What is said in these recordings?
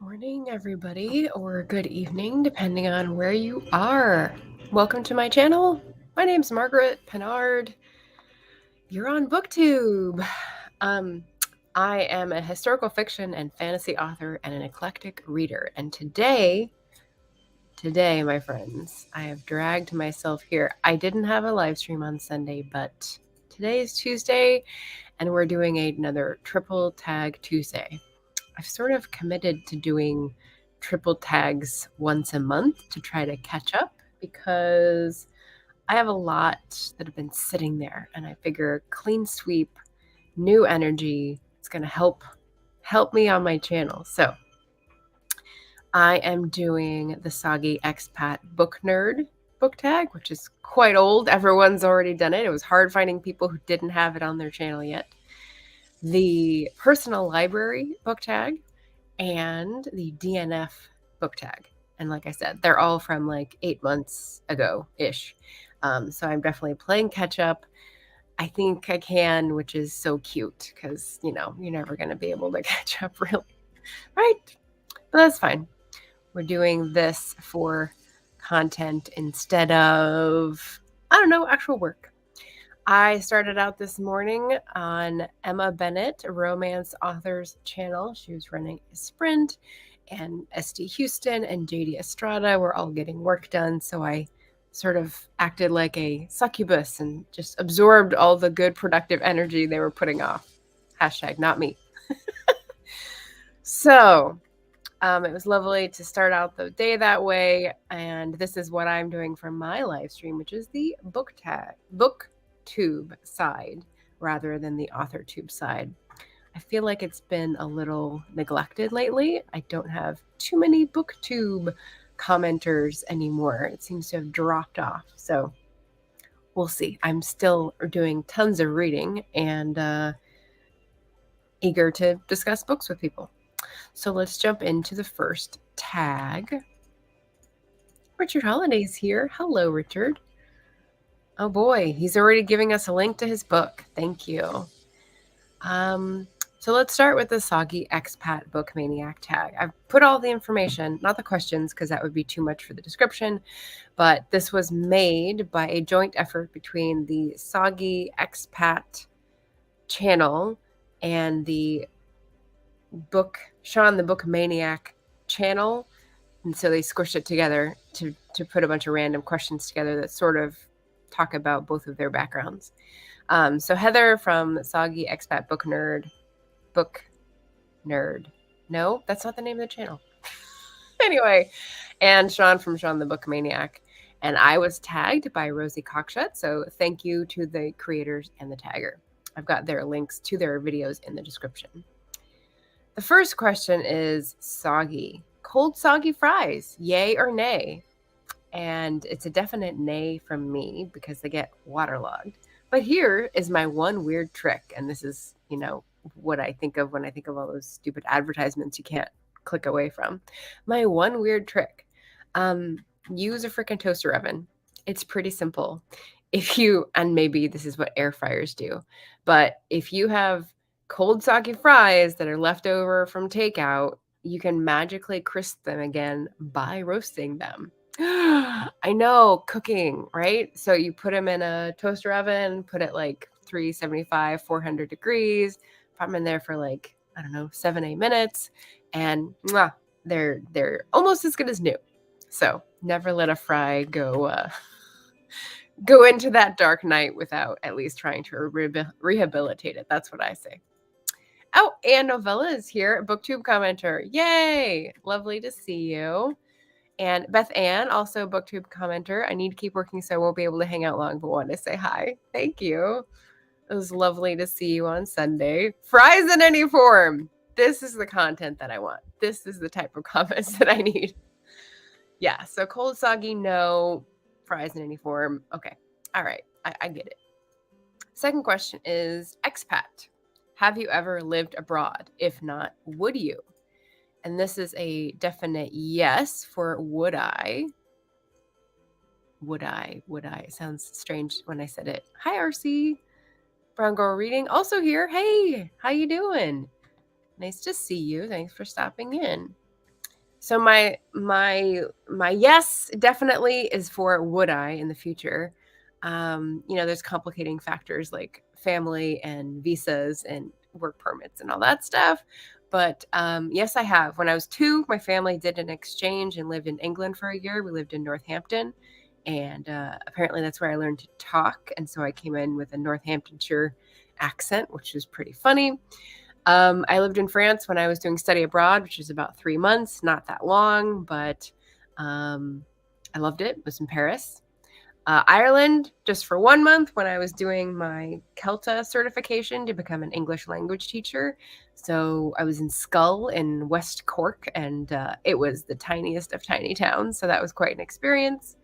morning, everybody, or good evening, depending on where you are. Welcome to my channel. My name's Margaret Pennard. You're on Booktube. I am a historical fiction and fantasy author and an eclectic reader. And today, my friends, I have dragged myself here. I didn't have a live stream on Sunday, but today is Tuesday, and we're doing another Triple Tag Tuesday. I've sort of committed to doing triple tags once a month to try to catch up because I have a lot that have been sitting there, and I figure clean sweep, new energy, it's going to help me on my channel. So I am doing the Soggy Expat Book Nerd book tag, which is quite old. Everyone's already done it. It was hard finding people who didn't have it on their channel yet. The personal library book tag, and the DNF book tag. And like I said, they're all from like 8 months ago-ish. So I'm definitely playing catch up. I think I can, which is so cute because, you know, you're never going to be able to catch up really, right? But that's fine. We're doing this for content instead of, actual work. I started out this morning on Emma Bennett, a romance author's channel. She was running a sprint, and SD Houston and JD Estrada were all getting work done. So I sort of acted like a succubus and just absorbed all the good productive energy they were putting off. Hashtag not me. So it was lovely to start out the day that way. And this is what I'm doing for my live stream, which is the Booktube side rather than the AuthorTube side. I feel like it's been a little neglected lately. I don't have too many Booktube commenters anymore. It seems to have dropped off. So we'll see. I'm still doing tons of reading and eager to discuss books with people. So let's jump into the first tag. Richard Holiday's here. Hello, Richard. Oh boy, he's already giving us a link to his book. Thank you. So let's start with the Soggy Expat Book Maniac tag. I've put all the information, not the questions, because that would be too much for the description, but this was made by a joint effort between the Soggy Expat channel and the Shawn the Book Maniac channel. And so they squished it together to put a bunch of random questions together that sort of talk about both of their backgrounds. So Heather from Soggy Expat Book Nerd. No, that's not the name of the channel. Anyway, and Shawn from Shawn the Book Maniac. And I was tagged by Rosie Cockshut. So thank you to the creators and the tagger. I've got their links to their videos in the description. The first question is soggy. Cold soggy fries, yay or nay? And it's a definite nay from me because they get waterlogged. But here is my one weird trick. And this is, what I think of when I think of all those stupid advertisements you can't click away from. My one weird trick. Use a freaking toaster oven. It's pretty simple. And maybe this is what air fryers do, but if you have cold soggy fries that are left over from takeout, you can magically crisp them again by roasting them. I know, cooking, right? So you put them in a toaster oven, put it like 375, 400 degrees, put them in there for 7-8 minutes, and they're almost as good as new. So never let a fry go into that dark night without at least trying to rehabilitate it. That's what I say. Oh, and Novella is here, Booktube commenter. Yay! Lovely to see you. And Beth Ann, also Booktube commenter. I need to keep working, so I won't be able to hang out long, but wanted to say hi. Thank you. It was lovely to see you on Sunday. Fries in any form. This is the content that I want. This is the type of comments that I need. Yeah, so cold soggy, no. Fries in any form. Okay. All right. I get it. Second question is expat. Have you ever lived abroad? If not, would you? And this is a definite yes for would I. Would I? It sounds strange when I said it. Hi, RC. Brown Girl Reading. Also here. Hey, how you doing? Nice to see you. Thanks for stopping in. So my yes definitely is for would I in the future. There's complicating factors like family and visas and work permits and all that stuff. But yes, I have. When I was 2, my family did an exchange and lived in England for a year. We lived in Northampton, and apparently that's where I learned to talk. And so I came in with a Northamptonshire accent, which was pretty funny. I lived in France when I was doing study abroad, which was about 3 months, not that long, but I loved it. It was in Paris. Ireland, just for 1 month when I was doing my CELTA certification to become an English language teacher. So I was in Skull in West Cork, and it was the tiniest of tiny towns. So that was quite an experience.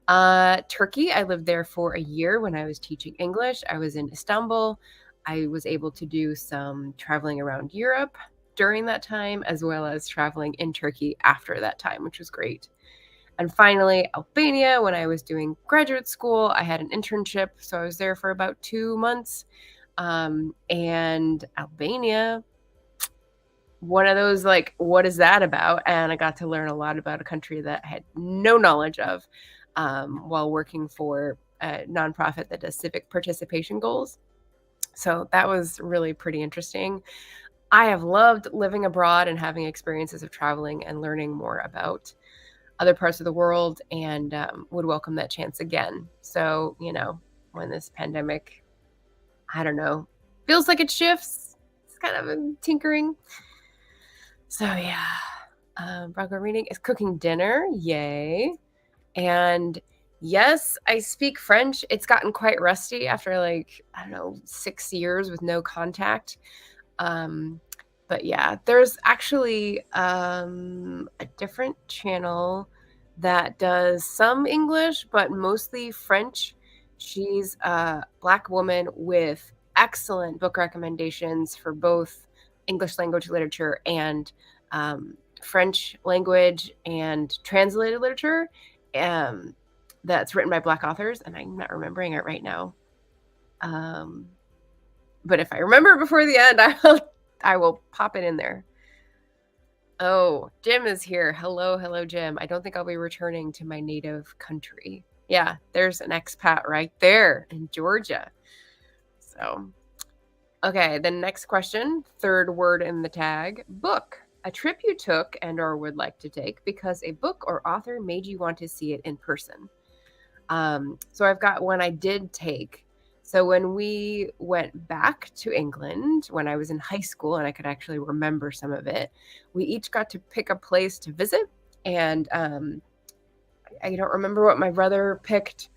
Turkey, I lived there for a year when I was teaching English. I was in Istanbul. I was able to do some traveling around Europe during that time, as well as traveling in Turkey after that time, which was great. And finally, Albania, when I was doing graduate school, I had an internship. So I was there for about 2 months. And Albania, one of those, like, what is that about? And I got to learn a lot about a country that I had no knowledge of while working for a nonprofit that does civic participation goals. So that was really pretty interesting. I have loved living abroad and having experiences of traveling and learning more about other parts of the world, and would welcome that chance again. So, when this pandemic, I don't know, feels like it shifts, it's kind of a tinkering. So, yeah. Bronco reading is cooking dinner. Yay. And yes, I speak French. It's gotten quite rusty after, like, I don't know, 6 years with no contact. But yeah, there's actually a different channel that does some English, but mostly French. She's a Black woman with excellent book recommendations for both English language literature and French language and translated literature. That's written by Black authors, and I'm not remembering it right now. But if I remember before the end, I will pop it in there. Oh, Jim is here. Hello, Jim. I don't think I'll be returning to my native country. Yeah, there's an expat right there in Georgia. So, okay, the next question, third word in the tag, book. A trip you took and or would like to take because a book or author made you want to see it in person. So I've got one I did take. So when we went back to England, when I was in high school and I could actually remember some of it, we each got to pick a place to visit. And I don't remember what my brother picked,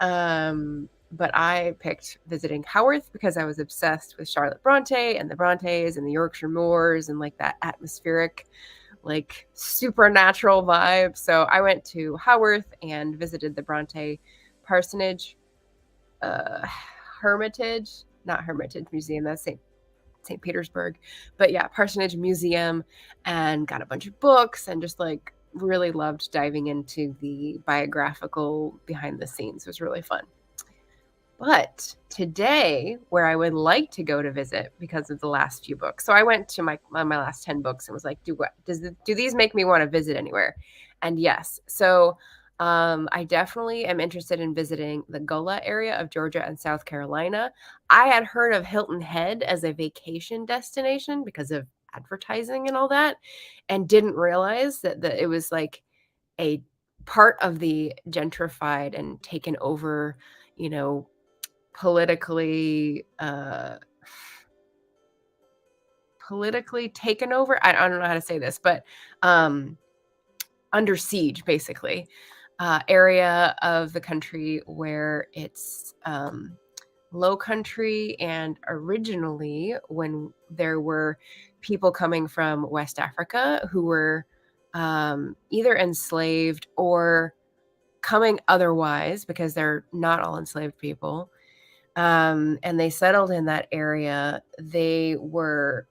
but I picked visiting Haworth because I was obsessed with Charlotte Bronte and the Brontes and the Yorkshire Moors and like that atmospheric, like supernatural vibe. So I went to Haworth and visited the Bronte parsonage. Hermitage, not Hermitage Museum, that's St. Petersburg, but yeah, Parsonage Museum, and got a bunch of books and just like really loved diving into the biographical behind the scenes. It was really fun. But today, where I would like to go to visit because of the last few books. So I went to my last 10 books and was like, do these make me want to visit anywhere? And yes. So I definitely am interested in visiting the Gullah area of Georgia and South Carolina. I had heard of Hilton Head as a vacation destination because of advertising and all that, and didn't realize that it was like a part of the gentrified and taken over, politically taken over. I don't know how to say this, but under siege, basically. Area of the country where it's low country, and originally when there were people coming from West Africa who were either enslaved or coming otherwise, because they're not all enslaved people, and they settled in that area, they were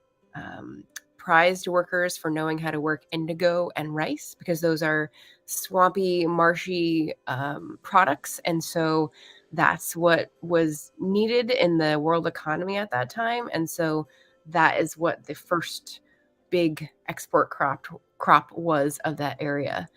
prized workers for knowing how to work indigo and rice, because those are swampy, marshy products. And so that's what was needed in the world economy at that time. And so that is what the first big export crop crop was of that area.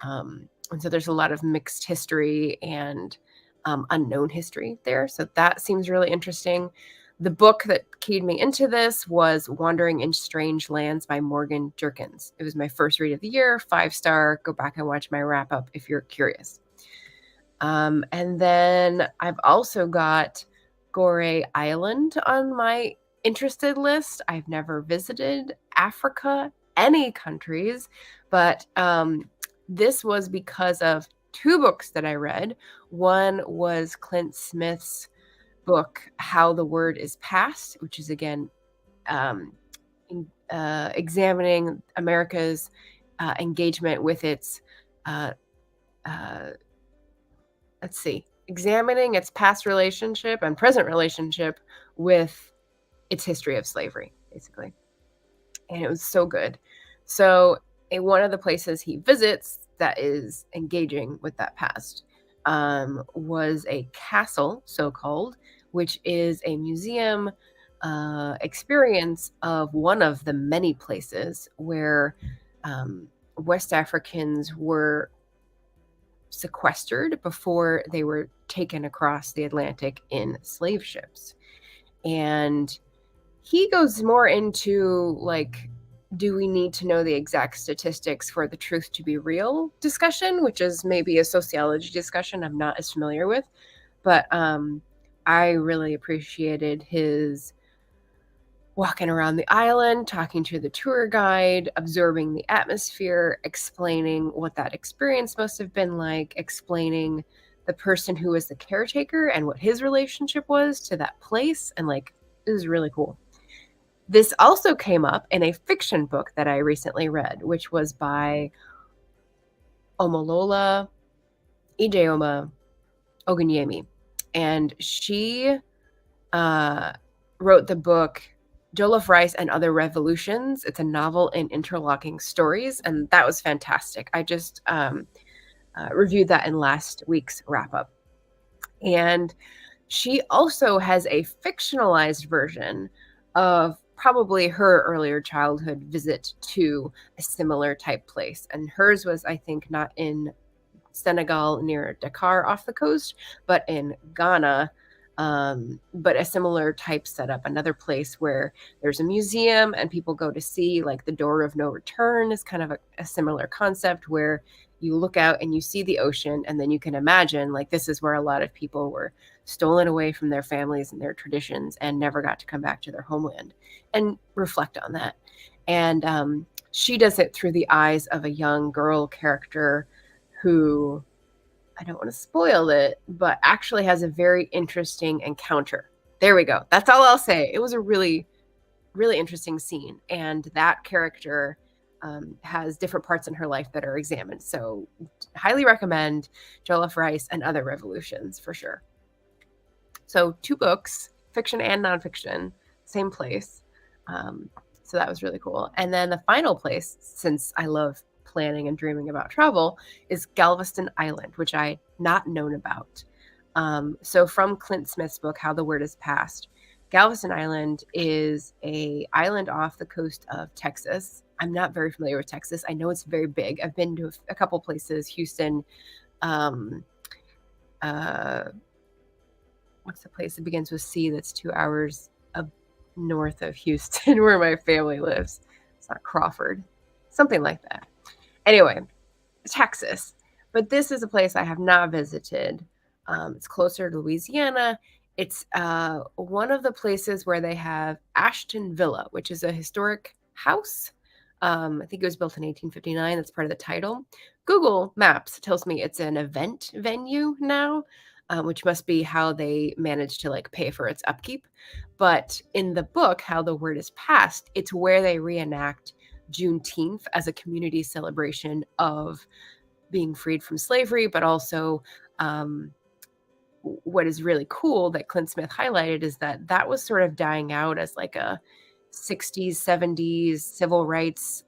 And so there's a lot of mixed history and unknown history there. So that seems really interesting. The book that keyed me into this was Wandering in Strange Lands by Morgan Jerkins. It was my first read of the year, 5-star. Go back and watch my wrap up if you're curious. And then I've also got Gorée Island on my interested list. I've never visited Africa, any countries, but this was because of 2 books that I read. One was Clint Smith's book, How the Word is Passed, which is again examining America's engagement with its examining its past relationship and present relationship with its history of slavery, basically. And it was so good. So in one of the places he visits that is engaging with that past was a castle, so-called, which is a museum experience of one of the many places where West Africans were sequestered before they were taken across the Atlantic in slave ships. And he goes more into like, do we need to know the exact statistics for the truth to be real discussion, which is maybe a sociology discussion I'm not as familiar with. But I really appreciated his walking around the island, talking to the tour guide, absorbing the atmosphere, explaining what that experience must have been like, explaining the person who was the caretaker and what his relationship was to that place. And like, it was really cool. This also came up in a fiction book that I recently read, which was by Omolola Ijeoma Ogunyemi. And she wrote the book Jollof Rice and Other Revolutions. It's a novel in interlocking stories, and that was fantastic. I just reviewed that in last week's wrap-up. And she also has a fictionalized version of probably her earlier childhood visit to a similar type place. And hers was, I think, not in Senegal near Dakar off the coast, but in Ghana, but a similar type setup, another place where there's a museum and people go to see, like the Door of No Return is kind of a similar concept where you look out and you see the ocean, and then you can imagine like this is where a lot of people were stolen away from their families and their traditions and never got to come back to their homeland and reflect on that. And she does it through the eyes of a young girl character who, I don't want to spoil it, but actually has a very interesting encounter. There we go. That's all I'll say. It was a really, really interesting scene. And that character has different parts in her life that are examined. So highly recommend Jollof Rice and Other Revolutions for sure. So 2 books, fiction and nonfiction, same place. So that was really cool. And then the final place, since I love planning and dreaming about travel, is Galveston Island, which I had not known about. So from Clint Smith's book, How the Word is Passed, Galveston Island is an island off the coast of Texas. I'm not very familiar with Texas. I know it's very big. I've been to a couple places, Houston. What's the place that begins with C that's 2 hours up north of Houston where my family lives? It's not Crawford. Something like that. Anyway, Texas. But this is a place I have not visited. It's closer to Louisiana. It's one of the places where they have Ashton Villa, which is a historic house. I think it was built in 1859. That's part of the title. Google Maps tells me it's an event venue now, which must be how they managed to like pay for its upkeep. But in the book, How the Word is Passed, it's where they reenact Juneteenth as a community celebration of being freed from slavery, but also what is really cool that Clint Smith highlighted is that that was sort of dying out as like a 60s, 70s civil rights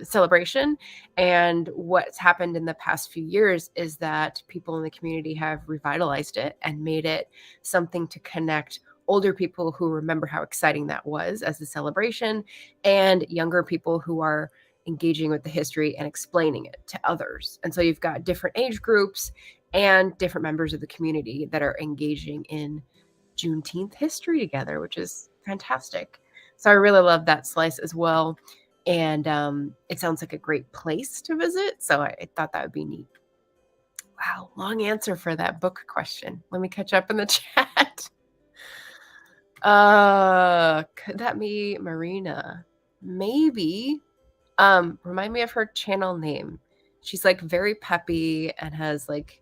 celebration. And what's happened in the past few years is that people in the community have revitalized it and made it something to connect older people who remember how exciting that was as a celebration, and younger people who are engaging with the history and explaining it to others. And so you've got different age groups and different members of the community that are engaging in Juneteenth history together, which is fantastic. So I really love that slice as well. And it sounds like a great place to visit. So I thought that would be neat. Wow, long answer for that book question. Let me catch up in the chat. Could that be Marina? Maybe. Remind me of her channel name. She's like very peppy and has like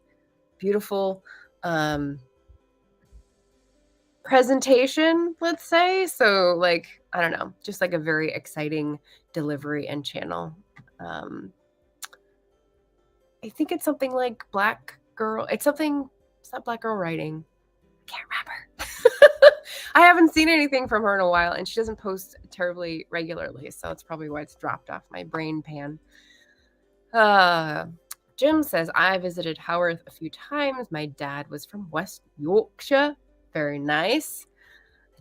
beautiful presentation, let's say. So like, I don't know, just like a very exciting delivery and channel. I think it's something like Black Girl. It's not Black Girl Writing. I can't remember. I haven't seen anything from her in a while, and she doesn't post terribly regularly, so that's probably why it's dropped off my brain pan. Jim says, I visited Haworth a few times. My dad was from West Yorkshire. Very nice.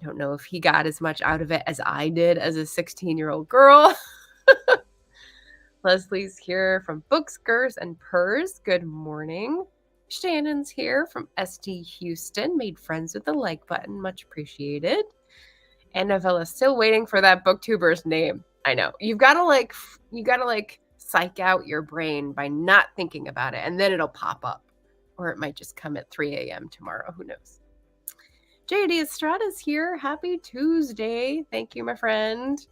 I don't know if he got as much out of it as I did as a 16-year-old girl. Leslie's here from Books, Gers, and Purrs. Good morning. Shannon's here from ST Houston. Made friends with the like button. Much appreciated. Annavella's still waiting for that booktuber's name. I know. You gotta like psych out your brain by not thinking about it, and then it'll pop up. Or it might just come at 3 a.m. tomorrow. Who knows? JD Estrada's here. Happy Tuesday. Thank you, my friend.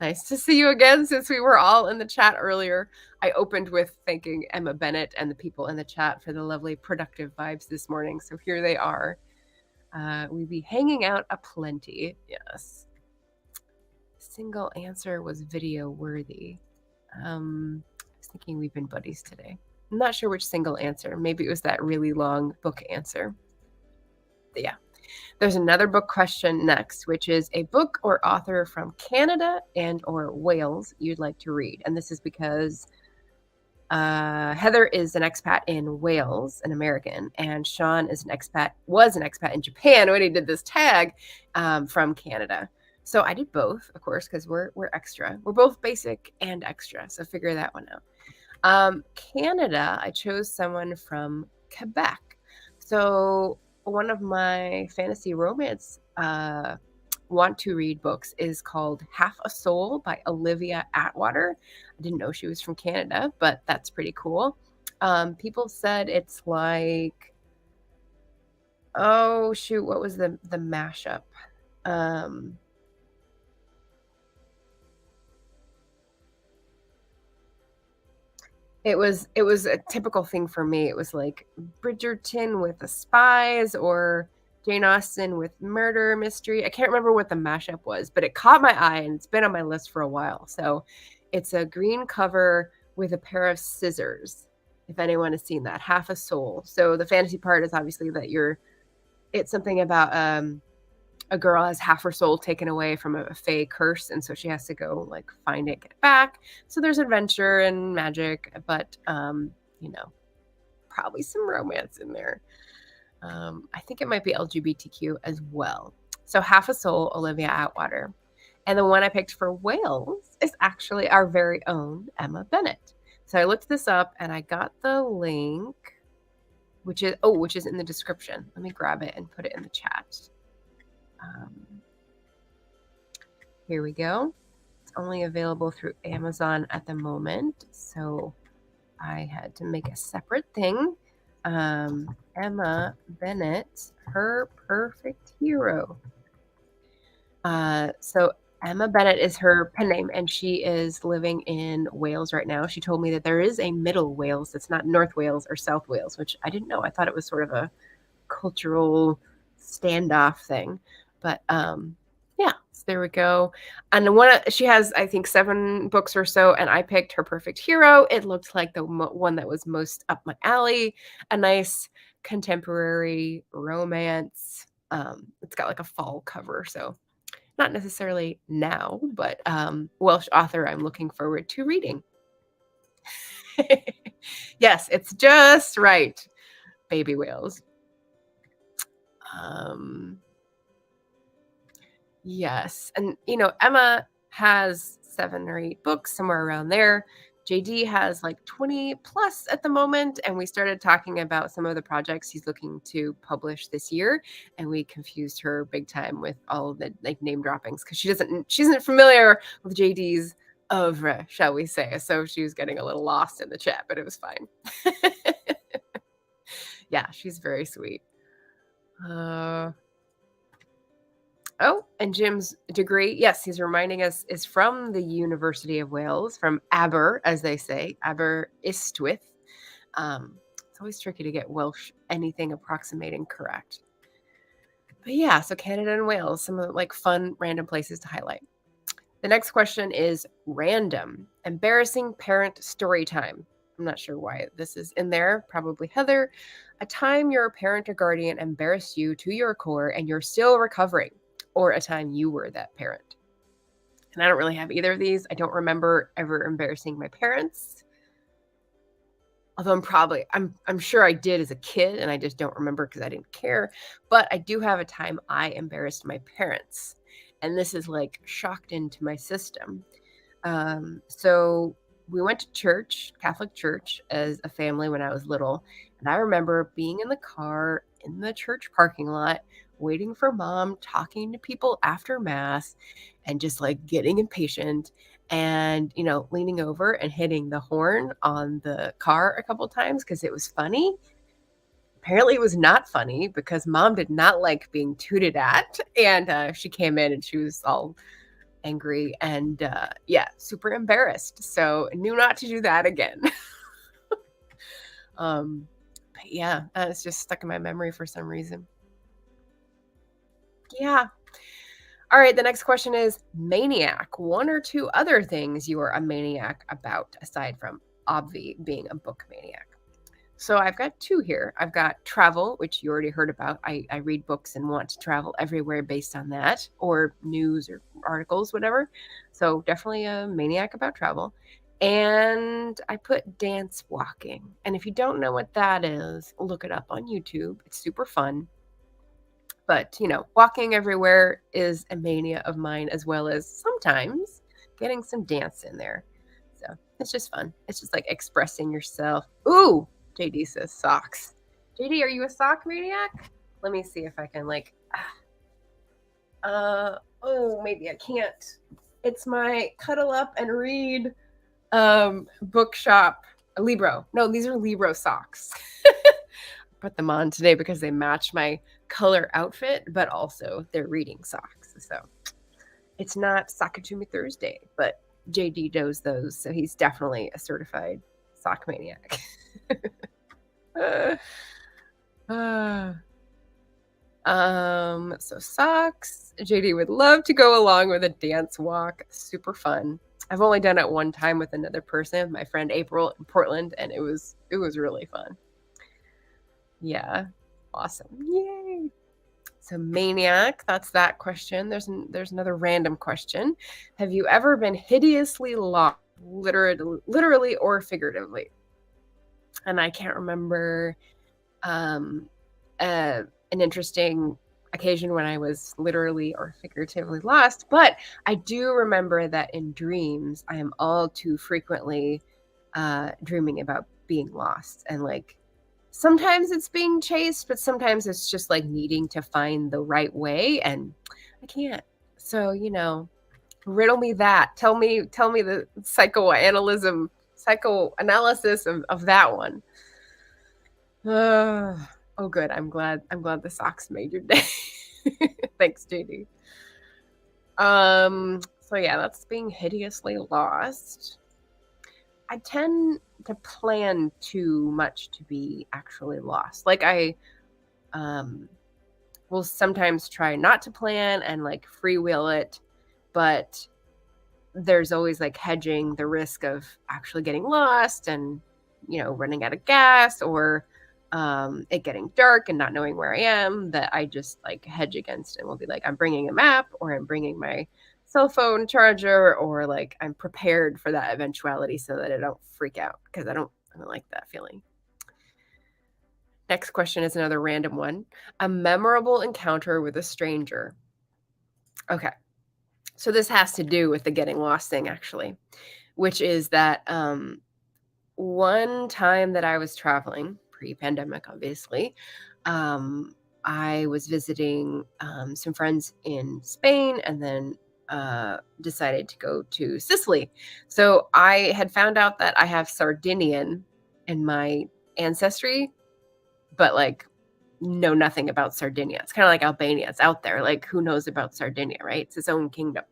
Nice to see you again since we were all in the chat earlier. I opened with thanking Emma Bennett and the people in the chat for the lovely productive vibes this morning. So here they are. We'd be hanging out aplenty. Yes. Single answer was video worthy. I was thinking we've been buddies today. I'm not sure which single answer. Maybe it was that really long book answer. But yeah. There's another book question next, which is a book or author from Canada and or Wales you'd like to read. And this is because Heather is an expat in Wales, an American, and Shawn was an expat in Japan when he did this tag from Canada. So I did both, of course, because we're extra. We're both basic and extra, so figure that one out. Canada, I chose someone from Quebec. So one of my fantasy romance want to read books is called Half a Soul by Olivia Atwater. I didn't know she was from Canada, but that's pretty cool. People said it's like, oh shoot, what was the mashup? It was a typical thing for me. It was like Bridgerton with the spies or Jane Austen with murder mystery. I can't remember what the mashup was, but it caught my eye and it's been on my list for a while. So it's a green cover with a pair of scissors. If anyone has seen that, Half a Soul. So the fantasy part is obviously that it's something about a girl has half her soul taken away from a fae curse, and so she has to go like find it, get it back. So there's adventure and magic, but probably some romance in there. I think it might be LGBTQ as well. So Half a Soul, Olivia Atwater. And the one I picked for Wales is actually our very own Emma Bennett. So I looked this up and I got the link, which is in the description. Let me grab it and put it in the chat. Here we go. It's only available through Amazon at the moment, so I had to make a separate thing. Emma Bennett, Her Perfect Hero. So Emma Bennett is her pen name, and she is living in Wales right now. She told me that there is a Middle Wales that's not North Wales or South Wales, which I didn't know. I thought it was sort of a cultural standoff thing. But yeah, so there we go. And she has, I think, 7 books or so, and I picked Her Perfect Hero. It looked like the one that was most up my alley. A nice contemporary romance. It's got like a fall cover, so not necessarily now, but Welsh author I'm looking forward to reading. Yes, it's just right. Baby whales. Yes. And, Emma has 7 or 8 books, somewhere around there. JD has like 20 plus at the moment. And we started talking about some of the projects he's looking to publish this year. And we confused her big time with all of the like name droppings because she isn't familiar with JD's oeuvre, shall we say. So she was getting a little lost in the chat, but it was fine. Yeah, she's very sweet. Oh, and Jim's degree, yes, he's reminding us, is from the University of Wales, from Aber, as they say, Aberystwyth. It's always tricky to get Welsh anything approximating correct. But yeah, so Canada and Wales, some of the, like fun random places to highlight. The next question is random, embarrassing parent story time. I'm not sure why this is in there. Probably Heather. A time your parent or guardian embarrassed you to your core and you're still recovering, or a time you were that parent. And I don't really have either of these. I don't remember ever embarrassing my parents. Although I'm sure I did as a kid and I just don't remember because I didn't care. But I do have a time I embarrassed my parents. And this is like shocked into my system. So we went to church, Catholic church, as a family when I was little. And I remember being in the car in the church parking lot, waiting for mom, talking to people after mass, and just like getting impatient and, leaning over and hitting the horn on the car a couple times because it was funny. Apparently, it was not funny because mom did not like being tooted at. And she came in and she was all angry and super embarrassed. So knew not to do that again. But yeah, it's just stuck in my memory for some reason. Yeah. All right, the next question is Maniac. 1 or 2 other things you are a maniac about aside from Obvi being a book maniac. So I've got 2 here. I've got travel, which you already heard about. I read books and want to travel everywhere based on that, or news or articles, whatever. So definitely a maniac about travel. And I put dance walking. And if you don't know what that is, look it up on YouTube. It's super fun. But, walking everywhere is a mania of mine, as well as sometimes getting some dance in there. So it's just fun. It's just like expressing yourself. Ooh, JD says socks. JD, are you a sock maniac? Let me see if I can maybe I can't. It's my cuddle up and read bookshop Libro. No, these are Libro socks. Put them on today because they match my color outfit, but also they're reading socks. So it's not Sockatumi Thursday, but JD knows those, so he's definitely a certified sock maniac. So socks. JD would love to go along with a dance walk. Super fun. I've only done it one time with another person, my friend April in Portland, and it was really fun. Yeah. Awesome. Yay. So maniac, that's that question. There's another random question. Have you ever been hideously lost, literally or figuratively? And I can't remember an interesting occasion when I was literally or figuratively lost, but I do remember that in dreams, I am all too frequently dreaming about being lost, and like sometimes it's being chased, but sometimes it's just like needing to find the right way, and I can't. So, riddle me that. Tell me the psychoanalysis of that one. Oh, good. I'm glad the socks made your day. Thanks, JD. So yeah, that's being hideously lost. I tend to plan too much to be actually lost. Like I will sometimes try not to plan and like freewheel it, but there's always like hedging the risk of actually getting lost and running out of gas, or it getting dark and not knowing where I am, that I just like hedge against and will be like, I'm bringing a map, or I'm bringing my cell phone charger, or like I'm prepared for that eventuality so that I don't freak out, because I don't like that feeling. Next question is another random one. A memorable encounter with a stranger. Okay. So this has to do with the getting lost thing, actually, which is that one time that I was traveling, pre-pandemic, obviously, I was visiting some friends in Spain and then decided to go to Sicily. So I had found out that I have Sardinian in my ancestry, but like know nothing about Sardinia. It's kind of like Albania. It's out there. Like, who knows about Sardinia, right? It's its own kingdom.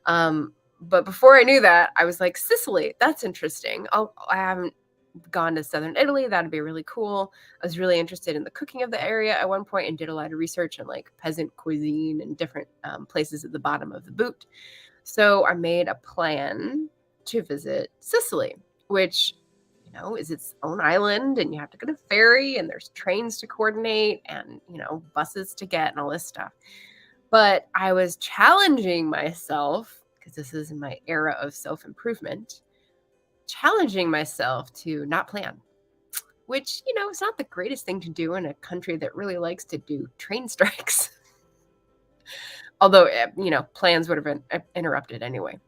But before I knew that, I was like, Sicily, that's interesting. I haven't gone to southern Italy. That'd be really cool. I was really interested in the cooking of the area at one point and did a lot of research on like peasant cuisine and different places at the bottom of the boot. So I made a plan to visit Sicily, which, you know, is its own island, and you have to get a ferry, and there's trains to coordinate, and, you know, buses to get, and all this stuff. But I was challenging myself, because this is in my era of self-improvement, challenging myself to not plan, which, you know, is not the greatest thing to do in a country that really likes to do train strikes. Although, you know, plans would have been interrupted anyway.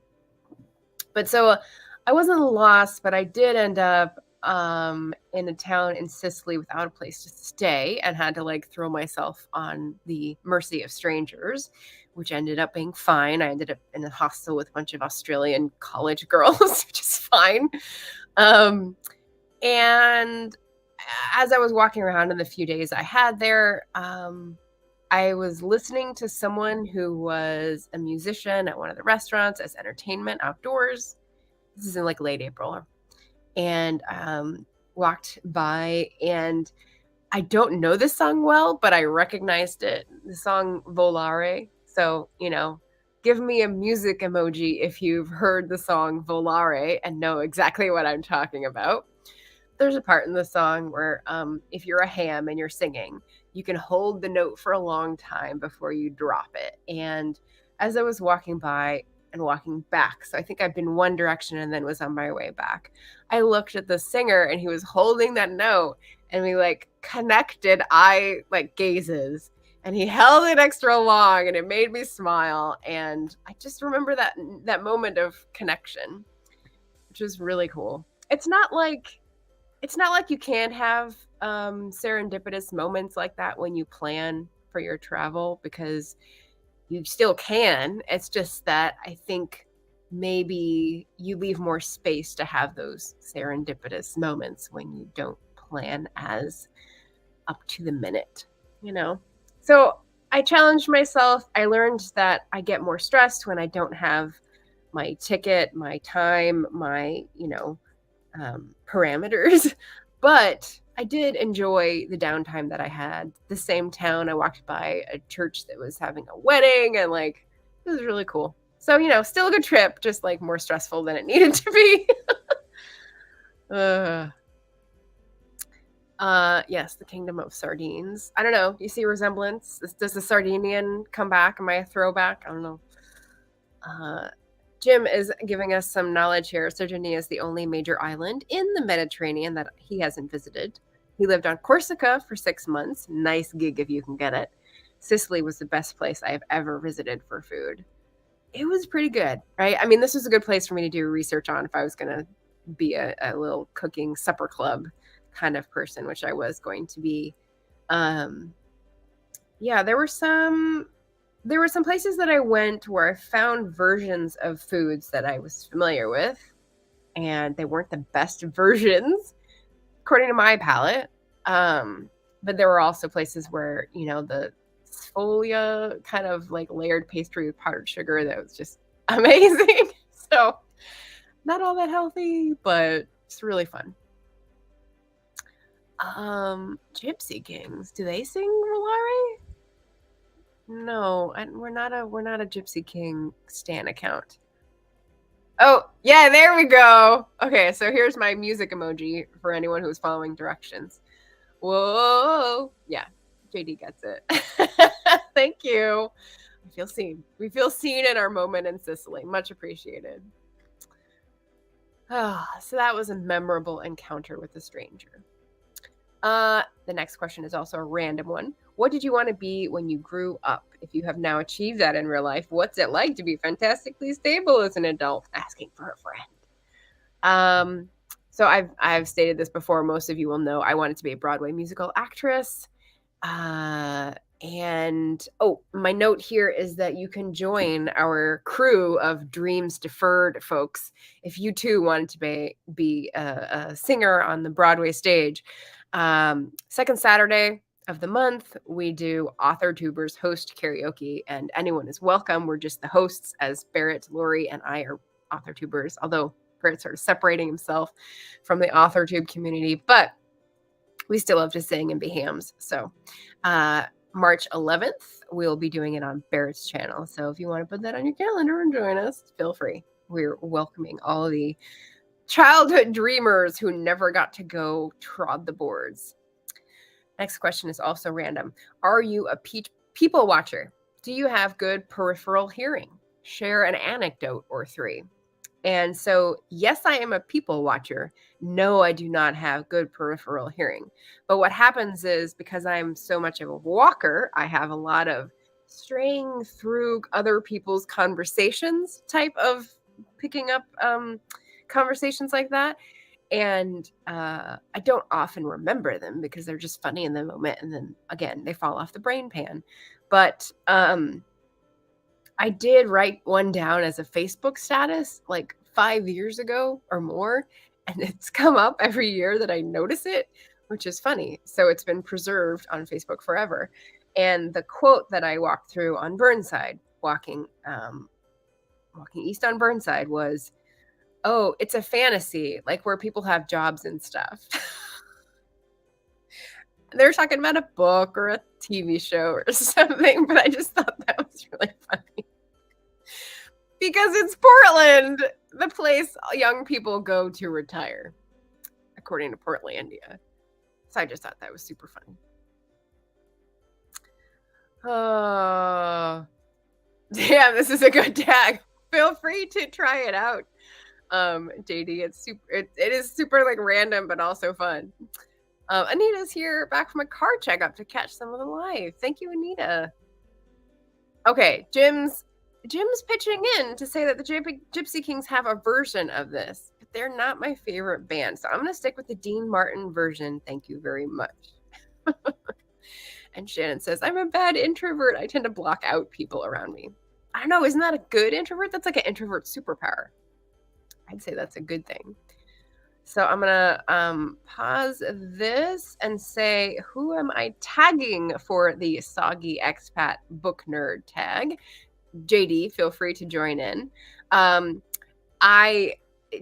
But so I wasn't lost, but I did end up in a town in Sicily without a place to stay and had to like throw myself on the mercy of strangers, which ended up being fine. I ended up in a hostel with a bunch of Australian college girls, which is fine. And as I was walking around in the few days I had there, I was listening to someone who was a musician at one of the restaurants as entertainment outdoors. This is in like late April. And walked by, and I don't know this song well, but I recognized it. The song Volare. So, you know, give me a music emoji if you've heard the song Volare and know exactly what I'm talking about. There's a part in the song where if you're a ham and you're singing, you can hold the note for a long time before you drop it. And as I was walking by and walking back, so I think I've been one direction and then was on my way back, I looked at the singer and he was holding that note, and we like connected eye like gazes, and he held it extra long, and it made me smile. And I just remember that moment of connection, which was really cool. It's not like you can't have serendipitous moments like that when you plan for your travel, because you still can. It's just that I think maybe you leave more space to have those serendipitous moments when you don't plan as up to the minute, you know? So I challenged myself. I learned that I get more stressed when I don't have my ticket, my time, my, you know, parameters. But I did enjoy the downtime that I had. The same town, I walked by a church that was having a wedding, and like, it was really cool. So, you know, still a good trip, just like more stressful than it needed to be. Yes, the Kingdom of Sardines. I don't know. Do you see resemblance? Does the Sardinian come back? Am I a throwback? I don't know. Jim is giving us some knowledge here. Sardinia is the only major island in the Mediterranean that he hasn't visited. He lived on Corsica for 6 months. Nice gig if you can get it. Sicily was the best place I have ever visited for food. It was pretty good, right? I mean, this was a good place for me to do research on if I was going to be a little cooking supper club kind of person, which I was going to be. Yeah, there were some places that I went where I found versions of foods that I was familiar with, and they weren't the best versions according to my palate. But there were also places where, you know, the sfolia kind of like layered pastry with powdered sugar that was just amazing. So not all that healthy, but it's really fun. Gypsy Kings, do they sing Volare? No, we're not a Gypsy King stan account. Oh, yeah, there we go. Okay, so here's my music emoji for anyone who's following directions. Whoa. Yeah, JD gets it. Thank you. We feel seen. We feel seen in our moment in Sicily. Much appreciated. So that was a memorable encounter with a stranger. The next question is also a random one. What did you want to be when you grew up? If you have now achieved that in real life, what's it like to be fantastically stable as an adult? Asking for a friend. So I've stated this before. Most of you will know I wanted to be a Broadway musical actress. And my note here is that you can join our crew of dreams deferred folks if you too wanted to be a singer on the Broadway stage. Second Saturday of the month, we do Author Tubers host karaoke, and anyone is welcome. We're just the hosts, as Barrett, Lori, and I are Author Tubers, although Barrett's sort of separating himself from the Author Tube community, but we still love to sing and be hams. So March 11th, we'll be doing it on Barrett's channel. So if you want to put that on your calendar and join us, feel free. We're welcoming all the childhood dreamers who never got to go trod the boards. Next question is also random. Are you a people watcher? Do you have good peripheral hearing? Share an anecdote or 3. And so, yes, I am a people watcher. No, I do not have good peripheral hearing. But what happens is, because I'm so much of a walker, I have a lot of straying through other people's conversations type of picking up conversations like that. And I don't often remember them because they're just funny in the moment. And then again, they fall off the brain pan. But I did write one down as a Facebook status like 5 years ago or more, and it's come up every year that I notice it, which is funny. So it's been preserved on Facebook forever. And the quote that I walked through on Burnside, walking east on Burnside, was, "Oh, it's a fantasy, like where people have jobs and stuff." They're talking about a book or a TV show or something, but I just thought that was really funny. Because it's Portland, the place young people go to retire, according to Portlandia. So I just thought that was super funny. Oh, damn, this is a good tag. Feel free to try it out. JD, it is super like random, but also fun. Anita's here back from a car checkup to catch some of the live. Thank you, Anita. Okay, Jim's pitching in to say that the Gypsy Kings have a version of this, but they're not my favorite band. So I'm going to stick with the Dean Martin version. Thank you very much. And Shannon says, I'm a bad introvert. I tend to block out people around me. I don't know. Isn't that a good introvert? That's like an introvert superpower. I'd say that's a good thing. So I'm going to pause this and say, who am I tagging for the Soggy Expat Book Nerd tag? JD, feel free to join in. I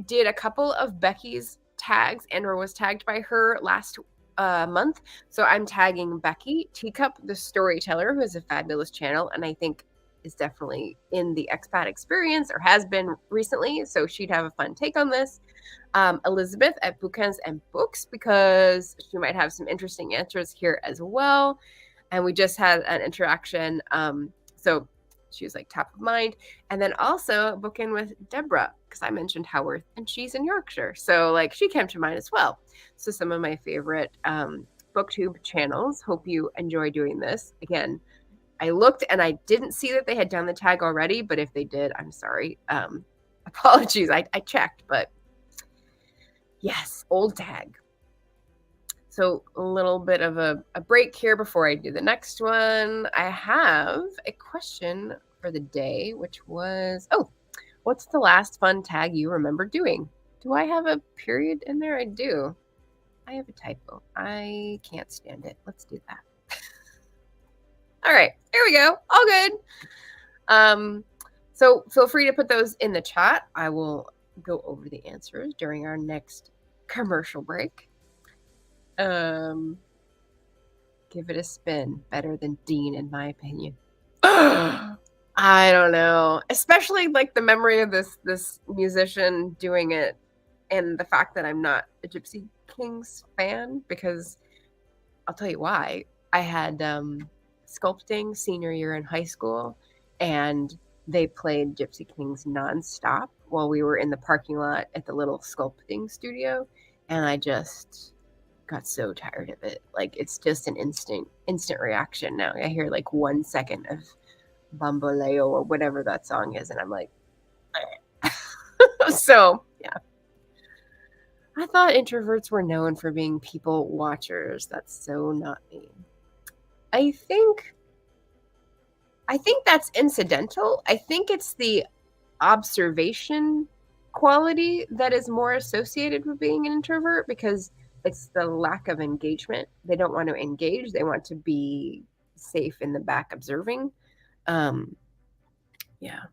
did a couple of Becky's tags and/or was tagged by her last month. So I'm tagging Becky, Teacup the Storyteller, who has a fabulous channel, and I think is definitely in the expat experience or has been recently. So she'd have a fun take on this. Elizabeth at Bookends and Books, because she might have some interesting answers here as well. And we just had an interaction. So she was like top of mind. And then also book in with Deborah, because I mentioned Haworth and she's in Yorkshire. So like she came to mind as well. So some of my favorite Booktube channels. Hope you enjoy doing this. Again, I looked and I didn't see that they had done the tag already, but if they did, I'm sorry. Apologies. I checked, but yes, old tag. So a little bit of a break here before I do the next one. I have a question for the day, which was, what's the last fun tag you remember doing? Do I have a period in there? I do. I have a typo. I can't stand it. Let's do that. All right, here we go. All good. So feel free to put those in the chat. I will go over the answers during our next commercial break. Give it a spin. Better than Dean, in my opinion. I don't know. Especially like the memory of this musician doing it, and the fact that I'm not a Gypsy Kings fan, because I'll tell you why. I had sculpting senior year in high school, and they played Gypsy Kings nonstop while we were in the parking lot at the little sculpting studio, and I just got so tired of it. Like, it's just an instant reaction now. I hear like 1 second of Bamboleo or whatever that song is, and I'm like, so yeah. I thought introverts were known for being people watchers. That's so not me. I think that's incidental. I think it's the observation quality that is more associated with being an introvert, because it's the lack of engagement. They don't want to engage. They want to be safe in the back observing. Yeah.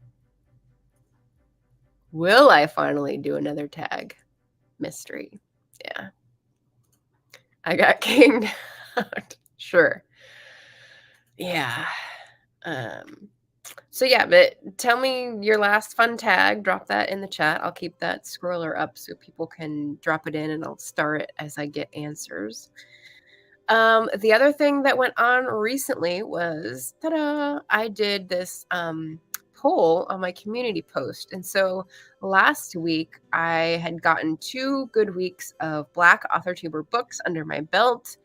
Will I finally do another tag? Mystery. Yeah. I got kinged out. Sure. Yeah. So yeah, but tell me your last fun tag. Drop that in the chat. I'll keep that scroller up so people can drop it in, and I'll star it as I get answers. The other thing that went on recently was, ta-da, I did this poll on my community post. And so last week I had gotten 2 good weeks of Black AuthorTuber books under my belt,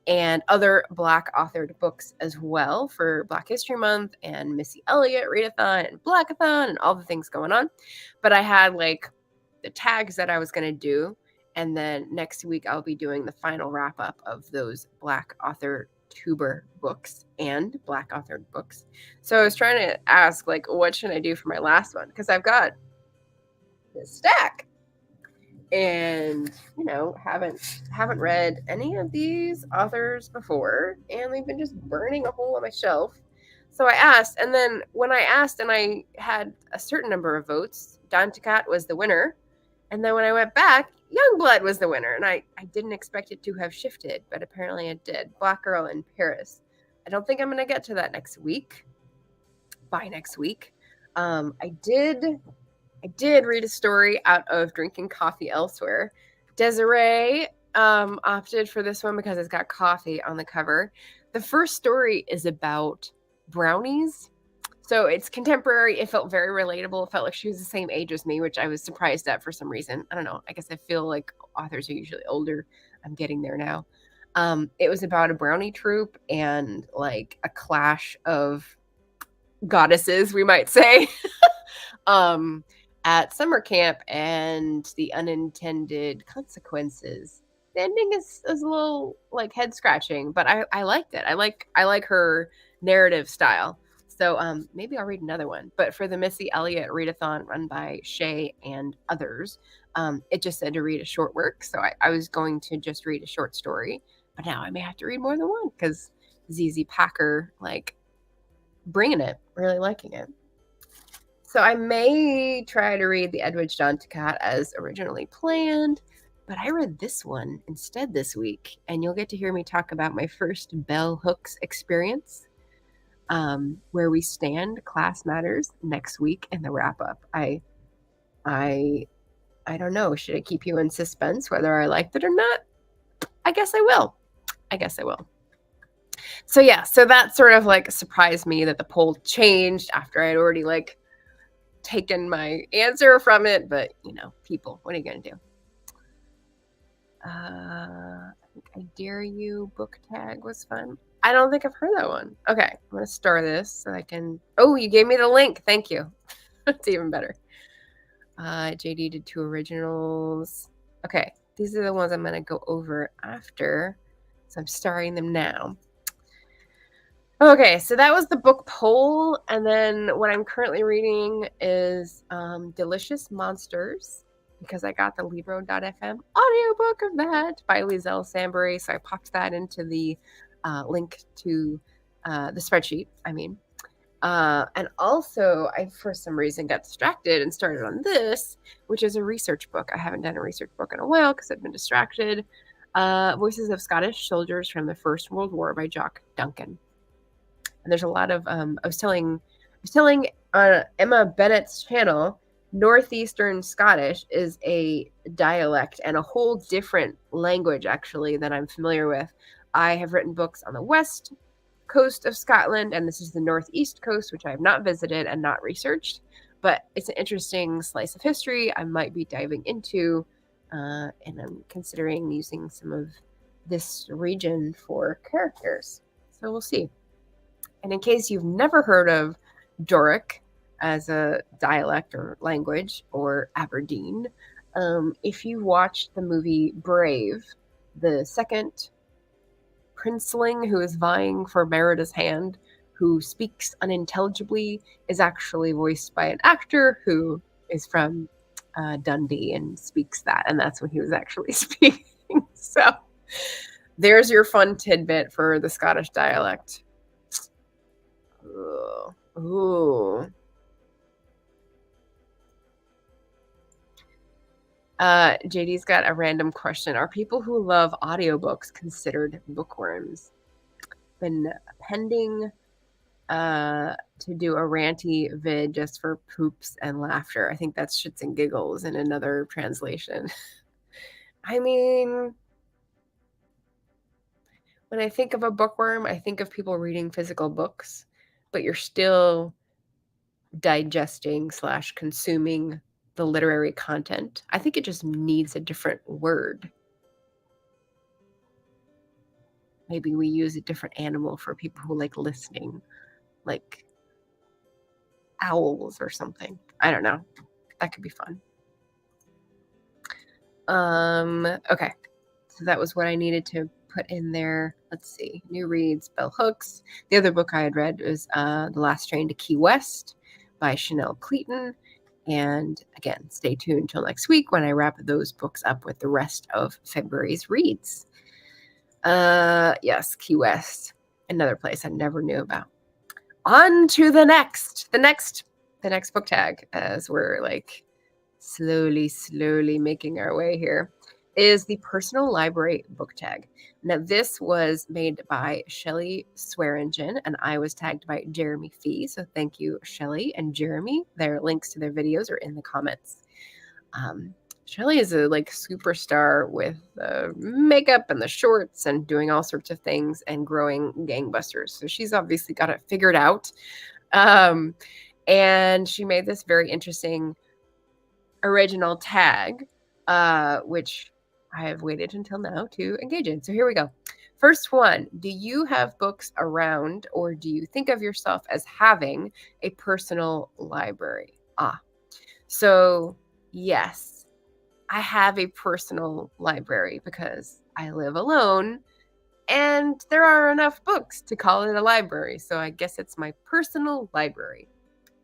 and other Black authored books as well for Black History Month and Missy Elliott Readathon and Blackathon and all the things going on. But I had like the tags that I was going to do. And then next week I'll be doing the final wrap up of those Black AuthorTuber books and Black authored books. So I was trying to ask, like, what should I do for my last one? Because I've got this stack. And, you know, haven't read any of these authors before, and they've been just burning a hole on my shelf. So I asked, and then when I asked and I had a certain number of votes, Danticat was the winner. And then when I went back, Youngblood was the winner. And I didn't expect it to have shifted, but apparently it did. Black Girl in Paris. I don't think I'm going to get to that next week. By next week. I did read a story out of Drinking Coffee Elsewhere. Desiree opted for this one because it's got coffee on the cover. The first story is about brownies. So it's contemporary. It felt very relatable. It felt like she was the same age as me, which I was surprised at for some reason. I don't know. I guess I feel like authors are usually older. I'm getting there now. It was about a brownie troupe and like a clash of goddesses, we might say. At summer camp and the unintended consequences. The ending is a little like head scratching, but I liked it. I like her narrative style. So maybe I'll read another one. But for the Missy Elliott readathon run by Shay and others, it just said to read a short work. So I was going to just read a short story, but now I may have to read more than one because ZZ Packer, like, bringing it, really liking it. So I may try to read the Edwidge Danticat as originally planned, but I read this one instead this week, and you'll get to hear me talk about my first Bell Hooks experience, Where We Stand, Class Matters, next week in the wrap-up. I don't know. Should I keep you in suspense whether I liked it or not? I guess I will. So yeah, so that sort of like surprised me that the poll changed after I had already like taken my answer from it, but you know, people, what are you gonna do? I think I Dare You book tag was fun. I don't think I've heard that one. Okay, I'm gonna star this so I can. Oh, you gave me the link. Thank you. That's even better. JD did 2 originals. Okay, these are the ones I'm gonna go over after, so I'm starring them now. Okay, so that was the book poll, and then what I'm currently reading is Delicious Monsters, because I got the Libro.fm audiobook of that by Lizelle Sambury, so I popped that into the link to the spreadsheet, and also I, for some reason, got distracted and started on this, which is a research book. I haven't done a research book in a while because I've been distracted. Voices of Scottish Soldiers from the First World War by Jock Duncan. And there's a lot of I was telling Emma Bennett's channel, Northeastern Scottish is a dialect and a whole different language actually than I'm familiar with. I have written books on the west coast of Scotland, and this is the northeast coast, which I have not visited and not researched, but it's an interesting slice of history I might be diving into, and I'm considering using some of this region for characters. So we'll see. And in case you've never heard of Doric as a dialect or language, or Aberdeen, if you watched the movie Brave, the second princeling who is vying for Merida's hand, who speaks unintelligibly, is actually voiced by an actor who is from Dundee and speaks that, and that's when he was actually speaking. So there's your fun tidbit for the Scottish dialect. Ooh. JD's got a random question. Are people who love audiobooks considered bookworms? Been pending to do a ranty vid just for poops and laughter. I think that's shits and giggles in another translation. I mean, when I think of a bookworm, I think of people reading physical books, but you're still digesting / consuming the literary content. I think it just needs a different word. Maybe we use a different animal for people who like listening, like owls or something. I don't know. That could be fun. Okay. So that was what I needed to put in there. Let's see. New reads, Bell Hooks. The other book I had read was The Last Train to Key West by Chanel Cleaton. And again, stay tuned until next week when I wrap those books up with the rest of February's reads. Yes, Key West. Another place I never knew about. On to the next book tag, as we're like slowly making our way here, is the Personal Library book tag. Now, this was made by Shelly Swearingen, and I was tagged by Jeremy Fee. So thank you, Shelly and Jeremy. Their links to their videos are in the comments. Shelly is a like superstar with makeup and the shorts and doing all sorts of things and growing gangbusters. So she's obviously got it figured out. And she made this very interesting original tag, which I have waited until now to engage in. So here we go. First one, do you have books around, or do you think of yourself as having a personal library? So yes, I have a personal library because I live alone and there are enough books to call it a library. So I guess it's my personal library.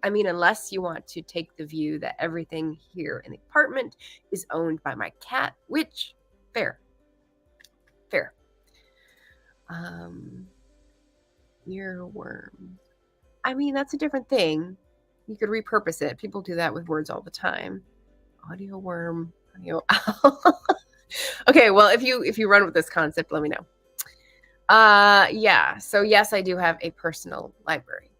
I mean, unless you want to take the view that everything here in the apartment is owned by my cat, which, fair. Earworm. I mean, that's a different thing. You could repurpose it. People do that with words all the time. Audio worm, audio owl. Okay, well, if you run with this concept, let me know. Yeah, so yes, I do have a personal library.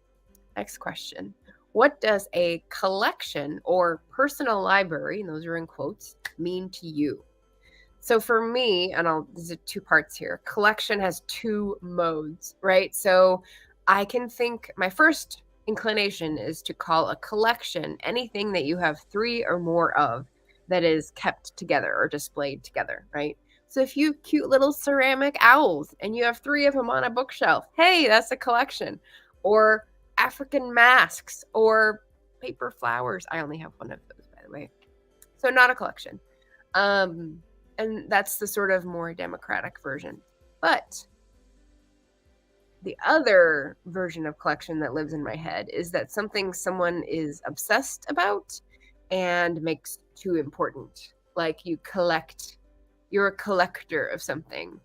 Next question. What does a collection or personal library, and those are in quotes, mean to you? So for me, and there's two parts here. Collection has two modes, right? So I can think, my first inclination is to call a collection anything that you have 3 or more of that is kept together or displayed together, right? So if you have cute little ceramic owls and you have 3 of them on a bookshelf, hey, that's a collection. Or African masks or paper flowers. I only have one of those, by the way. So not a collection. And that's the sort of more democratic version. But the other version of collection that lives in my head is that something someone is obsessed about and makes too important. Like you're a collector of something.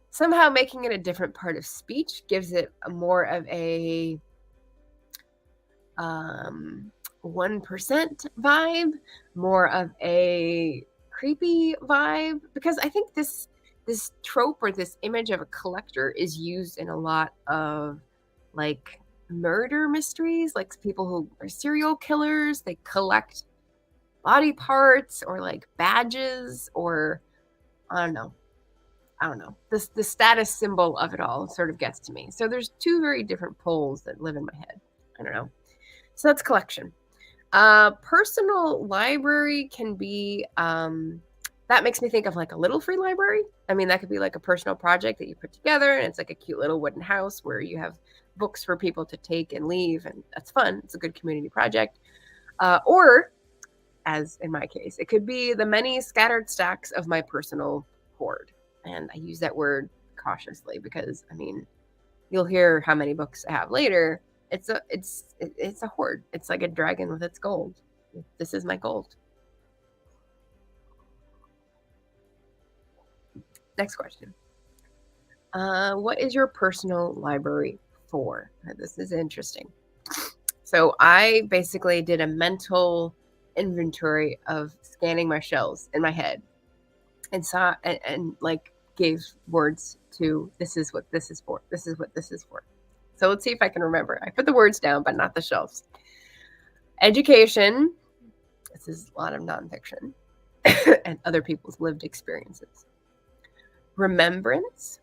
Somehow making it a different part of speech gives it a more of a 1% vibe, more of a creepy vibe, because I think this trope or this image of a collector is used in a lot of like murder mysteries, like people who are serial killers, they collect body parts or like badges, or I don't know. The status symbol of it all sort of gets to me. So there's 2 very different poles that live in my head. I don't know. So that's collection. Personal library can be that makes me think of like a little free library. I mean, that could be like a personal project that you put together, and it's like a cute little wooden house where you have books for people to take and leave, and that's fun. It's a good community project. Or, as in my case, it could be the many scattered stacks of my personal hoard. And I use that word cautiously because, I mean, you'll hear how many books I have later. It's a hoard. It's like a dragon with its gold. This is my gold. Next question. What is your personal library for? This is interesting. So I basically did a mental inventory of scanning my shelves in my head and saw and like gave words to this is what this is for. This is what this is for. So let's see if I can remember. I put the words down, but not the shelves. Education. This is a lot of nonfiction and other people's lived experiences. Remembrance.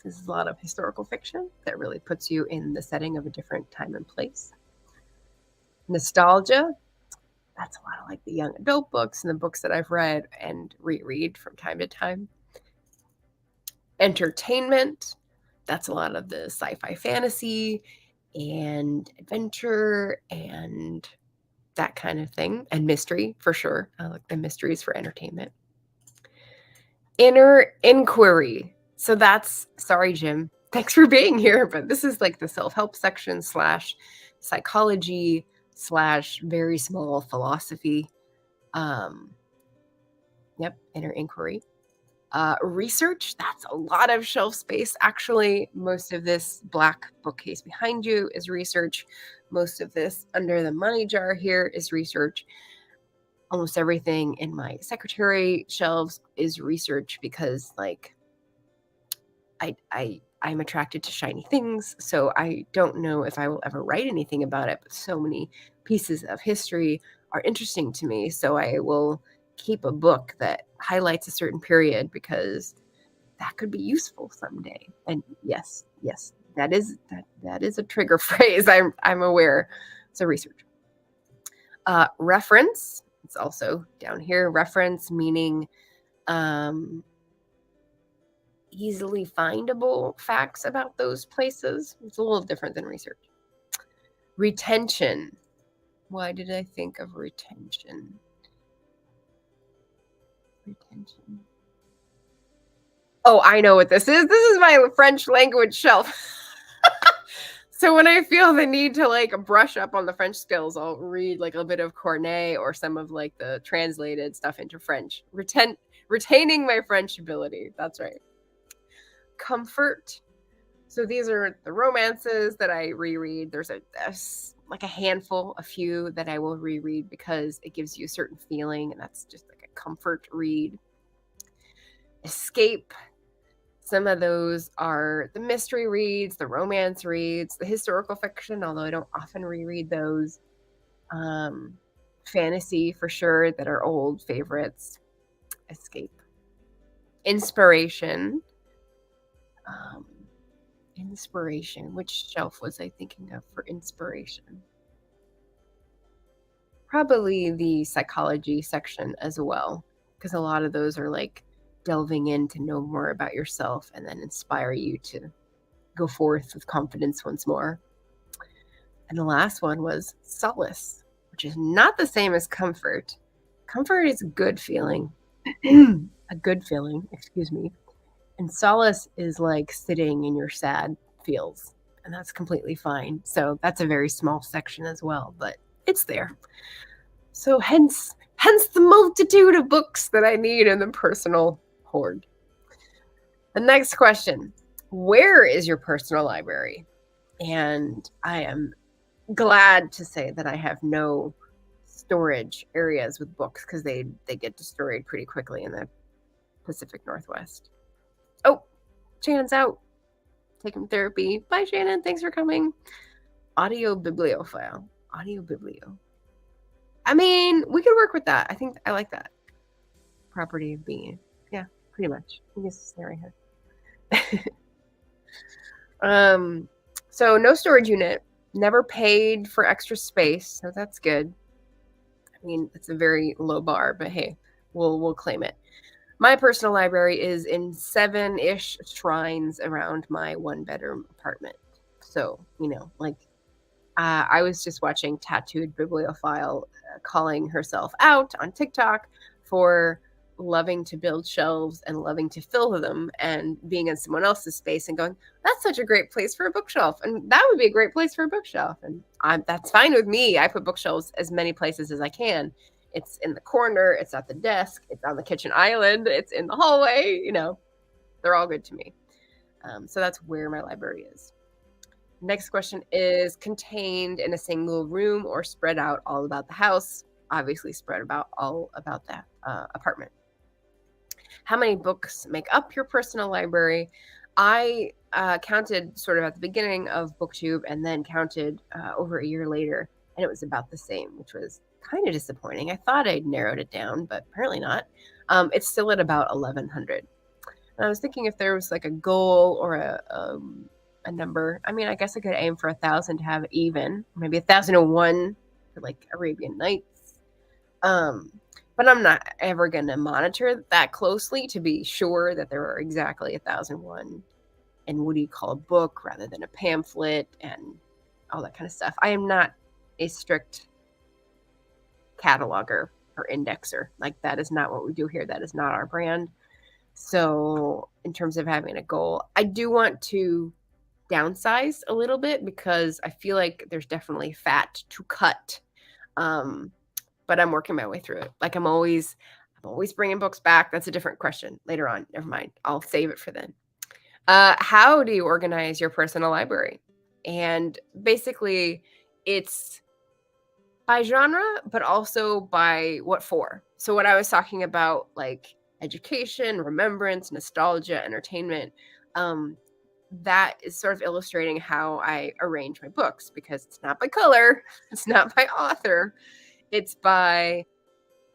This is a lot of historical fiction that really puts you in the setting of a different time and place. Nostalgia. That's a lot of like the young adult books and the books that I've read and reread from time to time. Entertainment. That's a lot of the sci-fi fantasy and adventure and that kind of thing. And mystery, for sure. I like the mysteries for entertainment. Inner inquiry. So that's, sorry, Jim, thanks for being here, but this is like the self-help section / psychology / very small philosophy. Yep, inner inquiry. Research, that's a lot of shelf space. Actually, most of this black bookcase behind you is research. Most of this under the money jar here is research. Almost everything in my secretary shelves is research because, like, I'm attracted to shiny things, so I don't know if I will ever write anything about it, but so many pieces of history are interesting to me, so I will keep a book that highlights a certain period because that could be useful someday. And yes, that is a trigger phrase. I'm aware. So research. Reference. It's also down here. Reference meaning easily findable facts about those places. It's a little different than research. Retention. Why did I think of retention? Retention. Oh, I know what this is. This is my French language shelf. So when I feel the need to like brush up on the French skills, I'll read like a bit of Corneille or some of like the translated stuff into French. Retaining my French ability. That's right. Comfort. So these are the romances that I reread. There's like a handful, a few that I will reread because it gives you a certain feeling, and that's just like a comfort read. Escape. Some of those are the mystery reads, the romance reads, the historical fiction, although I don't often reread those. Fantasy, for sure, that are old favorites. Escape. Inspiration. Inspiration. Which shelf was I thinking of for inspiration? Probably the psychology section as well, because a lot of those are like delving in to know more about yourself and then inspire you to go forth with confidence once more. And the last one was solace, which is not the same as comfort. Comfort is a good feeling. A good feeling, excuse me. And solace is like sitting in your sad feels, and that's completely fine. So that's a very small section as well, but it's there. So hence the multitude of books that I need in the personal hoard. The next question, where is your personal library? And I am glad to say that I have no storage areas with books because they get destroyed pretty quickly in the Pacific Northwest. Oh, Shannon's out. Taking therapy. Bye, Shannon. Thanks for coming. Audio bibliophile. Audio biblio. I mean, we could work with that. I think I like that. Property of being. Yeah, pretty much. I guess it's there right here. So no storage unit. Never paid for extra space, so that's good. I mean, it's a very low bar, but hey, we'll claim it. My personal library is in 7-ish shrines around my 1-bedroom apartment. So, I was just watching Tattooed Bibliophile calling herself out on TikTok for loving to build shelves and loving to fill them and being in someone else's space and going, that's such a great place for a bookshelf. And that would be a great place for a bookshelf. And that's fine with me. I put bookshelves as many places as I can. It's in the corner, it's at the desk, it's on the kitchen island, it's in the hallway, they're all good to me. So that's where my library is. Next question is contained in a single room or spread out all about the house. Obviously spread all about the apartment. How many books make up your personal library? I counted sort of at the beginning of Booktube and then counted over a year later, and it was about the same, which was kind of disappointing. I thought I'd narrowed it down, but apparently not. It's still at about 1,100. And I was thinking if there was like a goal or a number. I mean, I guess I could aim for 1,000 to have it even, maybe 1,001 for like Arabian Nights. But I'm not ever going to monitor that closely to be sure that there are exactly 1,001 and what do you call a book rather than a pamphlet and all that kind of stuff. I am not a strict cataloger or indexer. Like, that is not what we do here. That is not our brand. So in terms of having a goal, I do want to downsize a little bit because I feel like there's definitely fat to cut. But I'm working my way through it. Like, I'm always bringing books back. That's a different question later on. Never mind. I'll save it for then. How do you organize your personal library? And basically, it's by genre, but also by what for. So what I was talking about, like education, remembrance, nostalgia, entertainment, that is sort of illustrating how I arrange my books, because it's not by color, it's not by author, it's by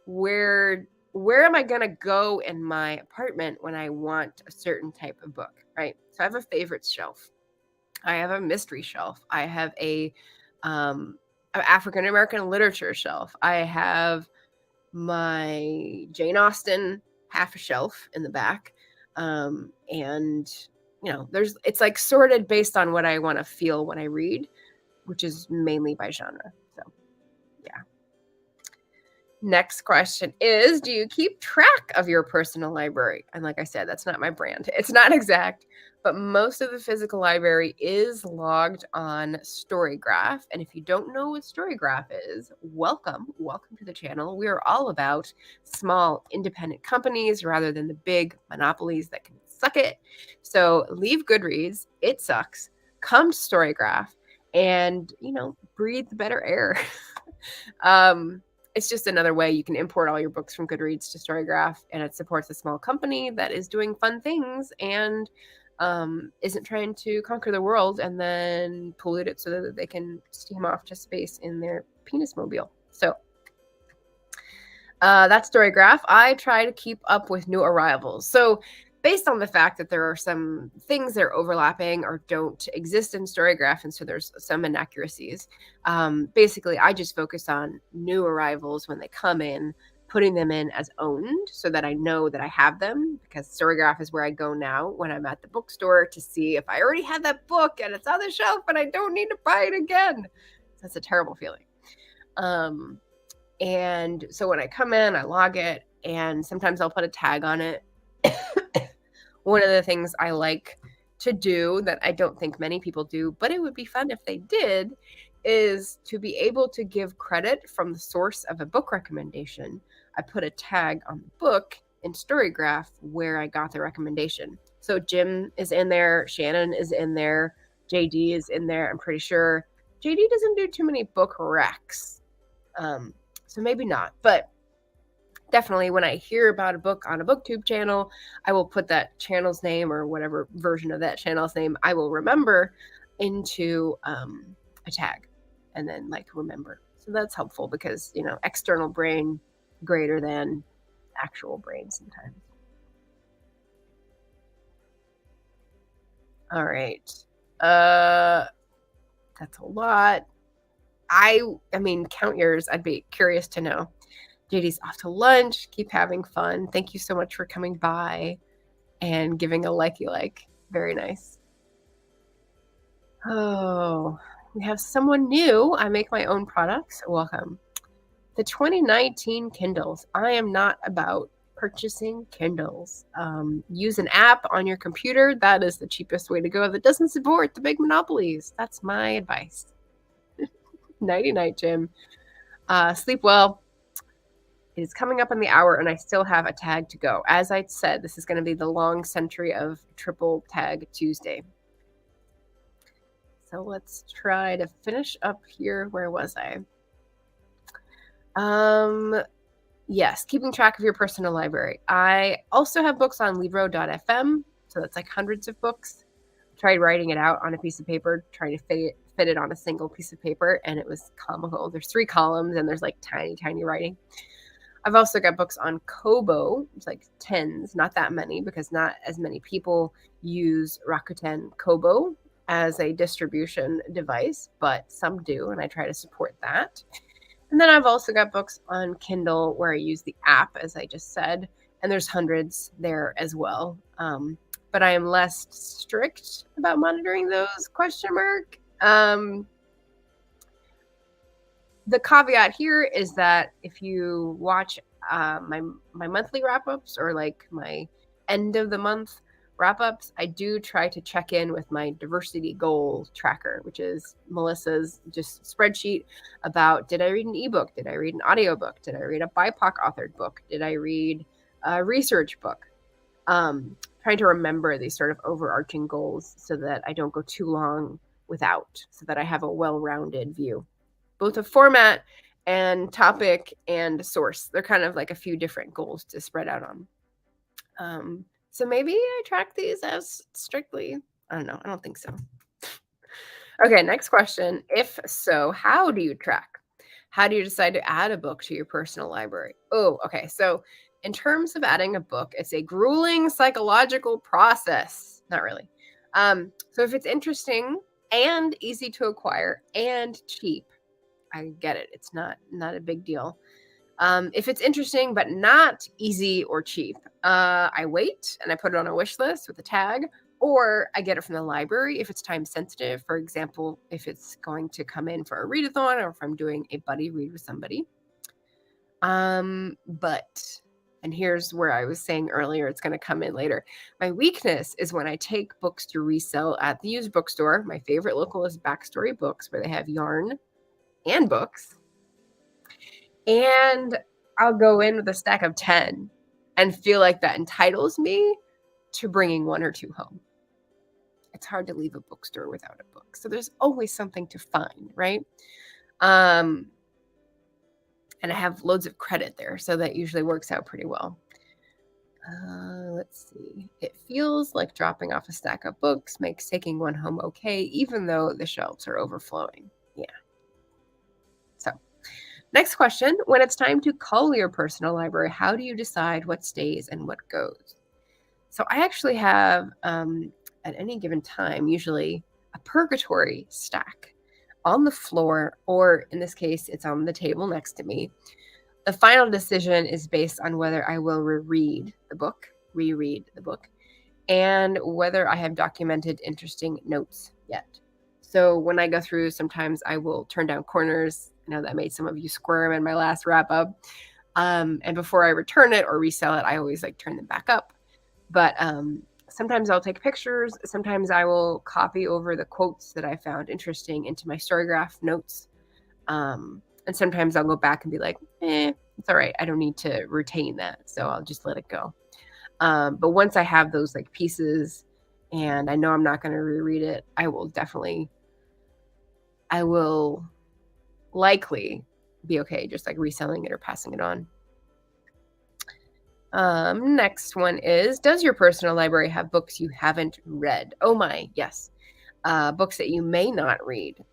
where am I going to go in my apartment when I want a certain type of book, right? So I have a favorites shelf. I have a mystery shelf. I have a African American literature shelf. I have my Jane Austen half a shelf in the back. And it's like sorted based on what I want to feel when I read, which is mainly by genre. So, yeah. Next question is, do you keep track of your personal library? And like I said, that's not my brand. It's not exact, but most of the physical library is logged on Storygraph. And if you don't know what Storygraph is, welcome to the channel. We are all about small independent companies rather than the big monopolies that can suck it. So leave Goodreads. It sucks. Come to Storygraph and, breathe the better air. It's just another way you can import all your books from Goodreads to Storygraph, and it supports a small company that is doing fun things and isn't trying to conquer the world and then pollute it so that they can steam off to space in their penis mobile. So that's Storygraph. I try to keep up with new arrivals. So based on the fact that there are some things that are overlapping or don't exist in Storygraph, and so there's some inaccuracies, basically I just focus on new arrivals when they come in, putting them in as owned so that I know that I have them, because Storygraph is where I go now when I'm at the bookstore to see if I already had that book and it's on the shelf and I don't need to buy it again. That's a terrible feeling. And so when I come in, I log it, and sometimes I'll put a tag on it. One of the things I like to do that I don't think many people do, but it would be fun if they did, is to be able to give credit from the source of a book recommendation. I put a tag on the book in Storygraph where I got the recommendation. So Jim is in there, Shannon is in there, JD is in there. I'm pretty sure JD doesn't do too many book recs. So maybe not, but definitely when I hear about a book on a Booktube channel, I will put that channel's name or whatever version of that channel's name I will remember into a tag and then remember. So that's helpful because, external brain greater than actual brain sometimes. All right. That's a lot. I mean, count yours. I'd be curious to know. JD's off to lunch. Keep having fun. Thank you so much for coming by and giving a likey like. Very nice. Oh, we have someone new. I make my own products. Welcome. The 2019 Kindles. I am not about purchasing Kindles. Use an app on your computer. That is the cheapest way to go that doesn't support the big monopolies. That's my advice. Nighty night, Jim. Sleep well. It is coming up on the hour, and I still have a tag to go. As I said, this is going to be the long century of Triple Tag Tuesday. So let's try to finish up here. Where was I? Yes, keeping track of your personal library. I also have books on Libro.fm, so that's like hundreds of books. I tried writing it out on a piece of paper, trying to fit it on a single piece of paper, and it was comical. There's 3 columns, and there's like tiny writing. I've also got books on Kobo. It's like tens, not that many, because not as many people use Rakuten Kobo as a distribution device, but some do, and I try to support that. And then I've also got books on Kindle where I use the app, as I just said, and there's hundreds there as well. But I am less strict about monitoring those, ? The caveat here is that if you watch my monthly wrap-ups or like my end of the month wrap-ups, I do try to check in with my diversity goal tracker, which is Melissa's just spreadsheet about, did I read an ebook? Did I read an audiobook? Did I read a BIPOC authored book? Did I read a research book? Trying to remember these sort of overarching goals so that I don't go too long without, so that I have a well-rounded view, both of format and topic and source. They're kind of like a few different goals to spread out on. So maybe I track these as strictly, I don't know. I don't think so. Okay, next question. If so, how do you track? How do you decide to add a book to your personal library? Oh, okay. So in terms of adding a book, it's a grueling psychological process. Not really. So if it's interesting and easy to acquire and cheap, I get it. It's not a big deal. If it's interesting but not easy or cheap, I wait and I put it on a wish list with a tag, or I get it from the library if it's time sensitive. For example, if it's going to come in for a readathon or if I'm doing a buddy read with somebody. And here's where I was saying earlier, it's going to come in later. My weakness is when I take books to resell at the used bookstore. My favorite local is Backstory Books, where they have yarn and books. And I'll go in with a stack of 10 and feel like that entitles me to bringing 1 or 2 home. It's hard to leave a bookstore without a book. So there's always something to find, right? And I have loads of credit there, so that usually works out pretty well. Let's see. It feels like dropping off a stack of books makes taking 1 home okay, even though the shelves are overflowing. Yeah. So next question. When it's time to cull your personal library, how do you decide what stays and what goes? So I actually have, at any given time, usually a purgatory stack on the floor, or in this case, it's on the table next to me. The final decision is based on whether I will reread the book, and whether I have documented interesting notes yet. So when I go through, sometimes I will turn down corners. I know that made some of you squirm in my last wrap up. And before I return it or resell it, I always like turn them back up. But sometimes I'll take pictures. Sometimes I will copy over the quotes that I found interesting into my Storygraph notes. And sometimes I'll go back and be like, it's all right. I don't need to retain that. So I'll just let it go. But once I have those like pieces and I know I'm not going to reread it, I will likely be okay just like reselling it or passing it on. Next one is, does your personal library have books you haven't read? Oh my, yes. Books that you may not read.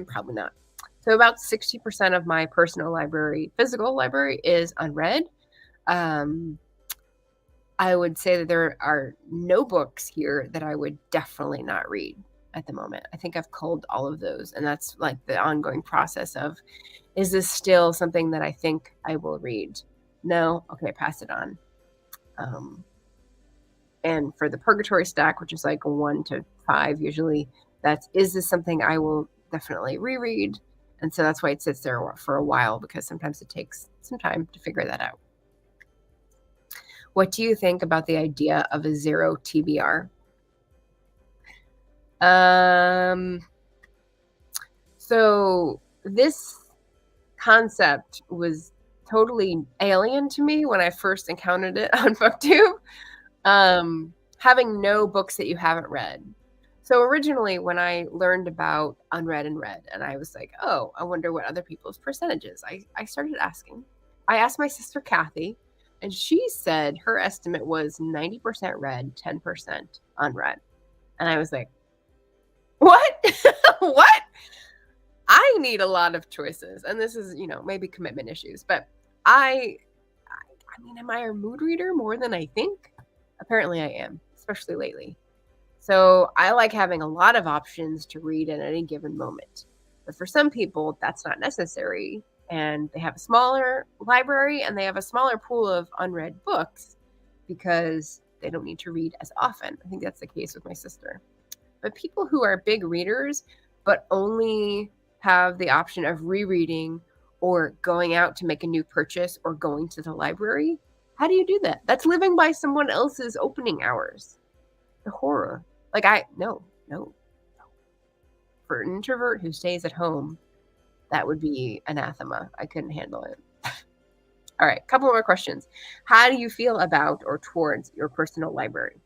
Probably not. So about 60% of my personal library, physical library, is unread. I would say that there are no books here that I would definitely not read at the moment. I think I've culled all of those, and that's like the ongoing process of, is this still something that I think I will read? No? Okay, pass it on. And for the purgatory stack, which is like 1 to 5 usually, is this something I will definitely reread? And so that's why it sits there for a while, because sometimes it takes some time to figure that out. What do you think about the idea of a 0 TBR? So this concept was totally alien to me when I first encountered it on Booktube. Having no books that you haven't read. So originally when I learned about unread and read, and I was like, oh, I wonder what other people's percentages. I started asking. I asked my sister Kathy, and she said her estimate was 90% read, 10% unread. And I was like, what? What? I need a lot of choices. And this is, maybe commitment issues, but I mean, am I a mood reader more than I think? Apparently I am, especially lately. So I like having a lot of options to read at any given moment. But for some people, that's not necessary. And they have a smaller library and they have a smaller pool of unread books because they don't need to read as often. I think that's the case with my sister. But people who are big readers, but only have the option of rereading or going out to make a new purchase or going to the library, how do you do that? That's living by someone else's opening hours. The horror. Like, no. For an introvert who stays at home, that would be anathema. I couldn't handle it. All right, couple more questions. How do you feel about or towards your personal library?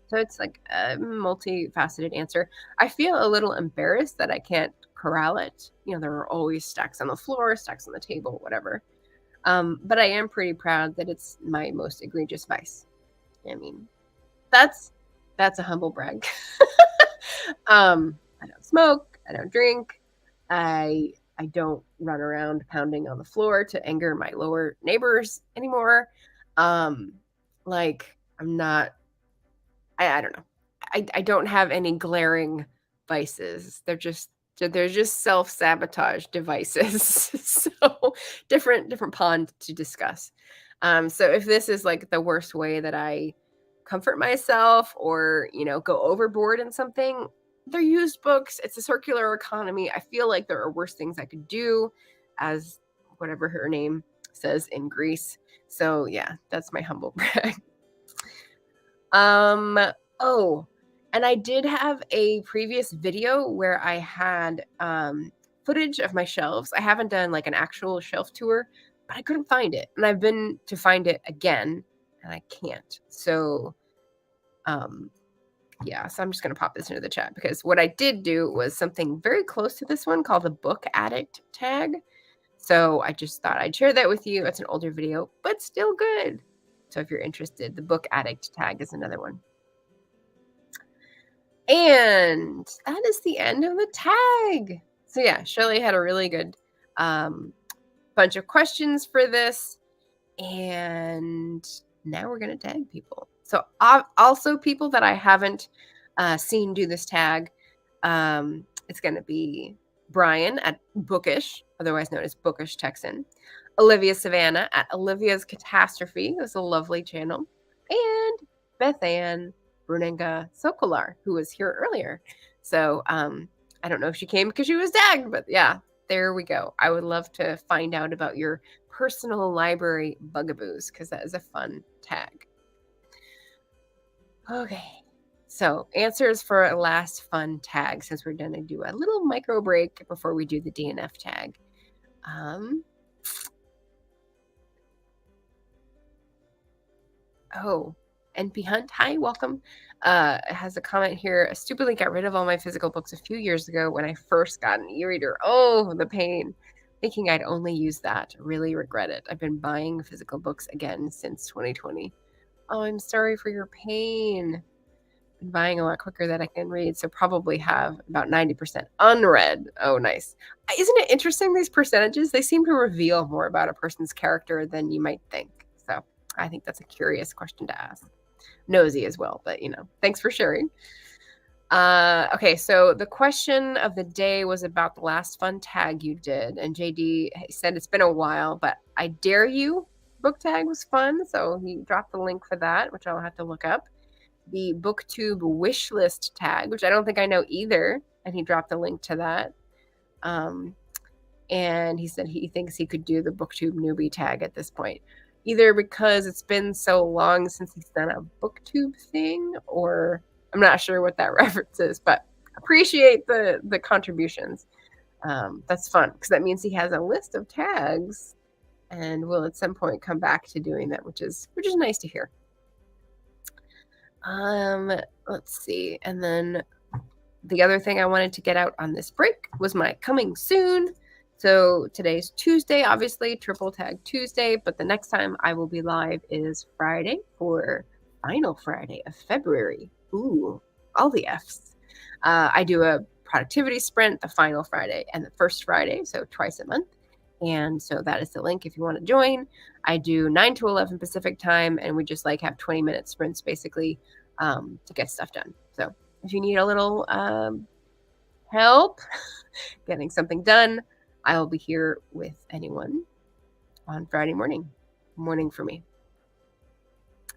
So it's like a multifaceted answer. I feel a little embarrassed that I can't corral it. There are always stacks on the floor, stacks on the table, whatever. But I am pretty proud that it's my most egregious vice. I mean, that's a humble brag. I don't smoke. I don't drink. I don't run around pounding on the floor to anger my lower neighbors anymore. Like, I'm not, I don't know. I don't have any glaring vices. They're just self-sabotage devices. So different pond to discuss. So if this is like the worst way that I comfort myself or, go overboard in something, they're used books. It's a circular economy. I feel like there are worse things I could do, as whatever her name says in Greece. So yeah, that's my humble brag. Oh, and I did have a previous video where I had footage of my shelves. I haven't done like an actual shelf tour, but I couldn't find it. And I've been to find it again and I can't. So yeah, so I'm just going to pop this into the chat because what I did do was something very close to this one called the book addict tag. So I just thought I'd share that with you. It's an older video, but still good. So if you're interested, the book addict tag is another one. And that is the end of the tag. So yeah, Shelly had a really good bunch of questions for this. And now we're going to tag people. So also people that I haven't seen do this tag. It's going to be Brian at Bookish, otherwise known as Bookish Texan. Olivia Savannah at Olivia's Catastrophe. It was a lovely channel. And Beth Ann Brunenga Socolar, who was here earlier. So I don't know if she came because she was tagged, but yeah, there we go. I would love to find out about your personal library bugaboos because that is a fun tag. Okay, so answers for a last fun tag since we're going to do a little micro break before we do the DNF tag. Oh, NP Hunt, hi, welcome. Has a comment here. I stupidly got rid of all my physical books a few years ago when I first got an e-reader. Oh, the pain. Thinking I'd only use that. Really regret it. I've been buying physical books again since 2020. Oh, I'm sorry for your pain. Been buying a lot quicker than I can read, so probably have about 90% unread. Oh, nice. Isn't it interesting, these percentages? They seem to reveal more about a person's character than you might think. So I think that's a curious question to ask. Nosy as well, but thanks for sharing. Okay, so the question of the day was about the last fun tag you did, and JD said it's been a while, but I dare you, book tag was fun. So he dropped the link for that, which I'll have to look up. The Booktube wishlist tag, which I don't think I know either. And he dropped a link to that. And he said he thinks he could do the Booktube newbie tag at this point, either because it's been so long since he's done a Booktube thing, or I'm not sure what that reference is, but appreciate the contributions. That's fun because that means he has a list of tags and will at some point come back to doing that, which is nice to hear. Let's see. And then the other thing I wanted to get out on this break was my coming soon. So today's Tuesday, obviously, Triple Tag Tuesday, but the next time I will be live is Friday for final Friday of February. Ooh, all the Fs. I do a productivity sprint, the final Friday and the first Friday, so twice a month. And so that is the link if you want to join. I do 9 to 11 Pacific time, and we just like have 20-minute sprints basically to get stuff done. So if you need a little help getting something done, I will be here with anyone on Friday morning for me.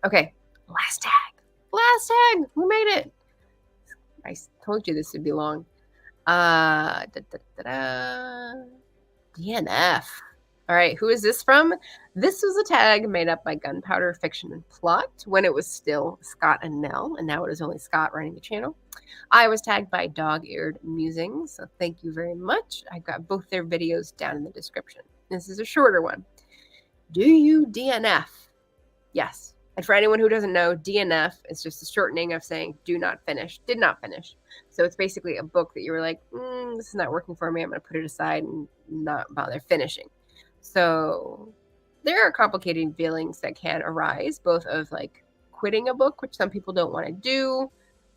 Okay, last tag. We made it. I told you this would be long. DNF. All right, who is this from? This was a tag made up by Gunpowder Fiction and Plot when it was still Scott and Nell, and now it is only Scott running the channel. I was tagged by Dog-Eared Musings, so thank you very much. I got both their videos down in the description. This is a shorter one. Do you DNF? Yes. And for anyone who doesn't know, DNF is just a shortening of saying do not finish, did not finish. So it's basically a book that you were like, this is not working for me. I'm going to put it aside and not bother finishing. So there are complicated feelings that can arise, both of like quitting a book, which some people don't want to do.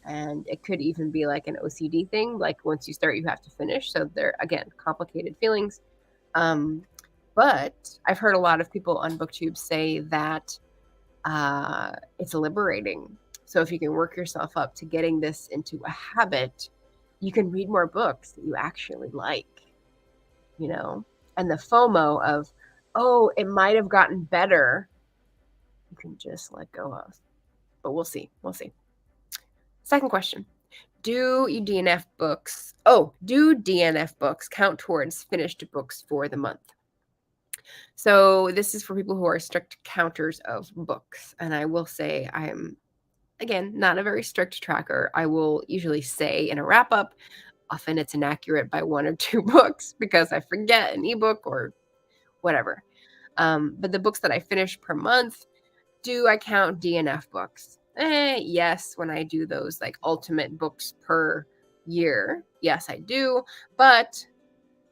And it could even be like an OCD thing. Like once you start, you have to finish. So they're, again, complicated feelings. But I've heard a lot of people on Booktube say that it's liberating. So if you can work yourself up to getting this into a habit, you can read more books that you actually like, you know, and the FOMO of, oh, it might have gotten better, you can just let go of. But we'll see. Second question. Do DNF books count towards finished books for the month? So this is for people who are strict counters of books. And I will say I am, again, not a very strict tracker. I will usually say in a wrap up, often it's inaccurate by 1 or 2 books because I forget an ebook or whatever. But the books that I finish per month, do I count DNF books? Yes, when I do those like ultimate books per year. Yes, I do. But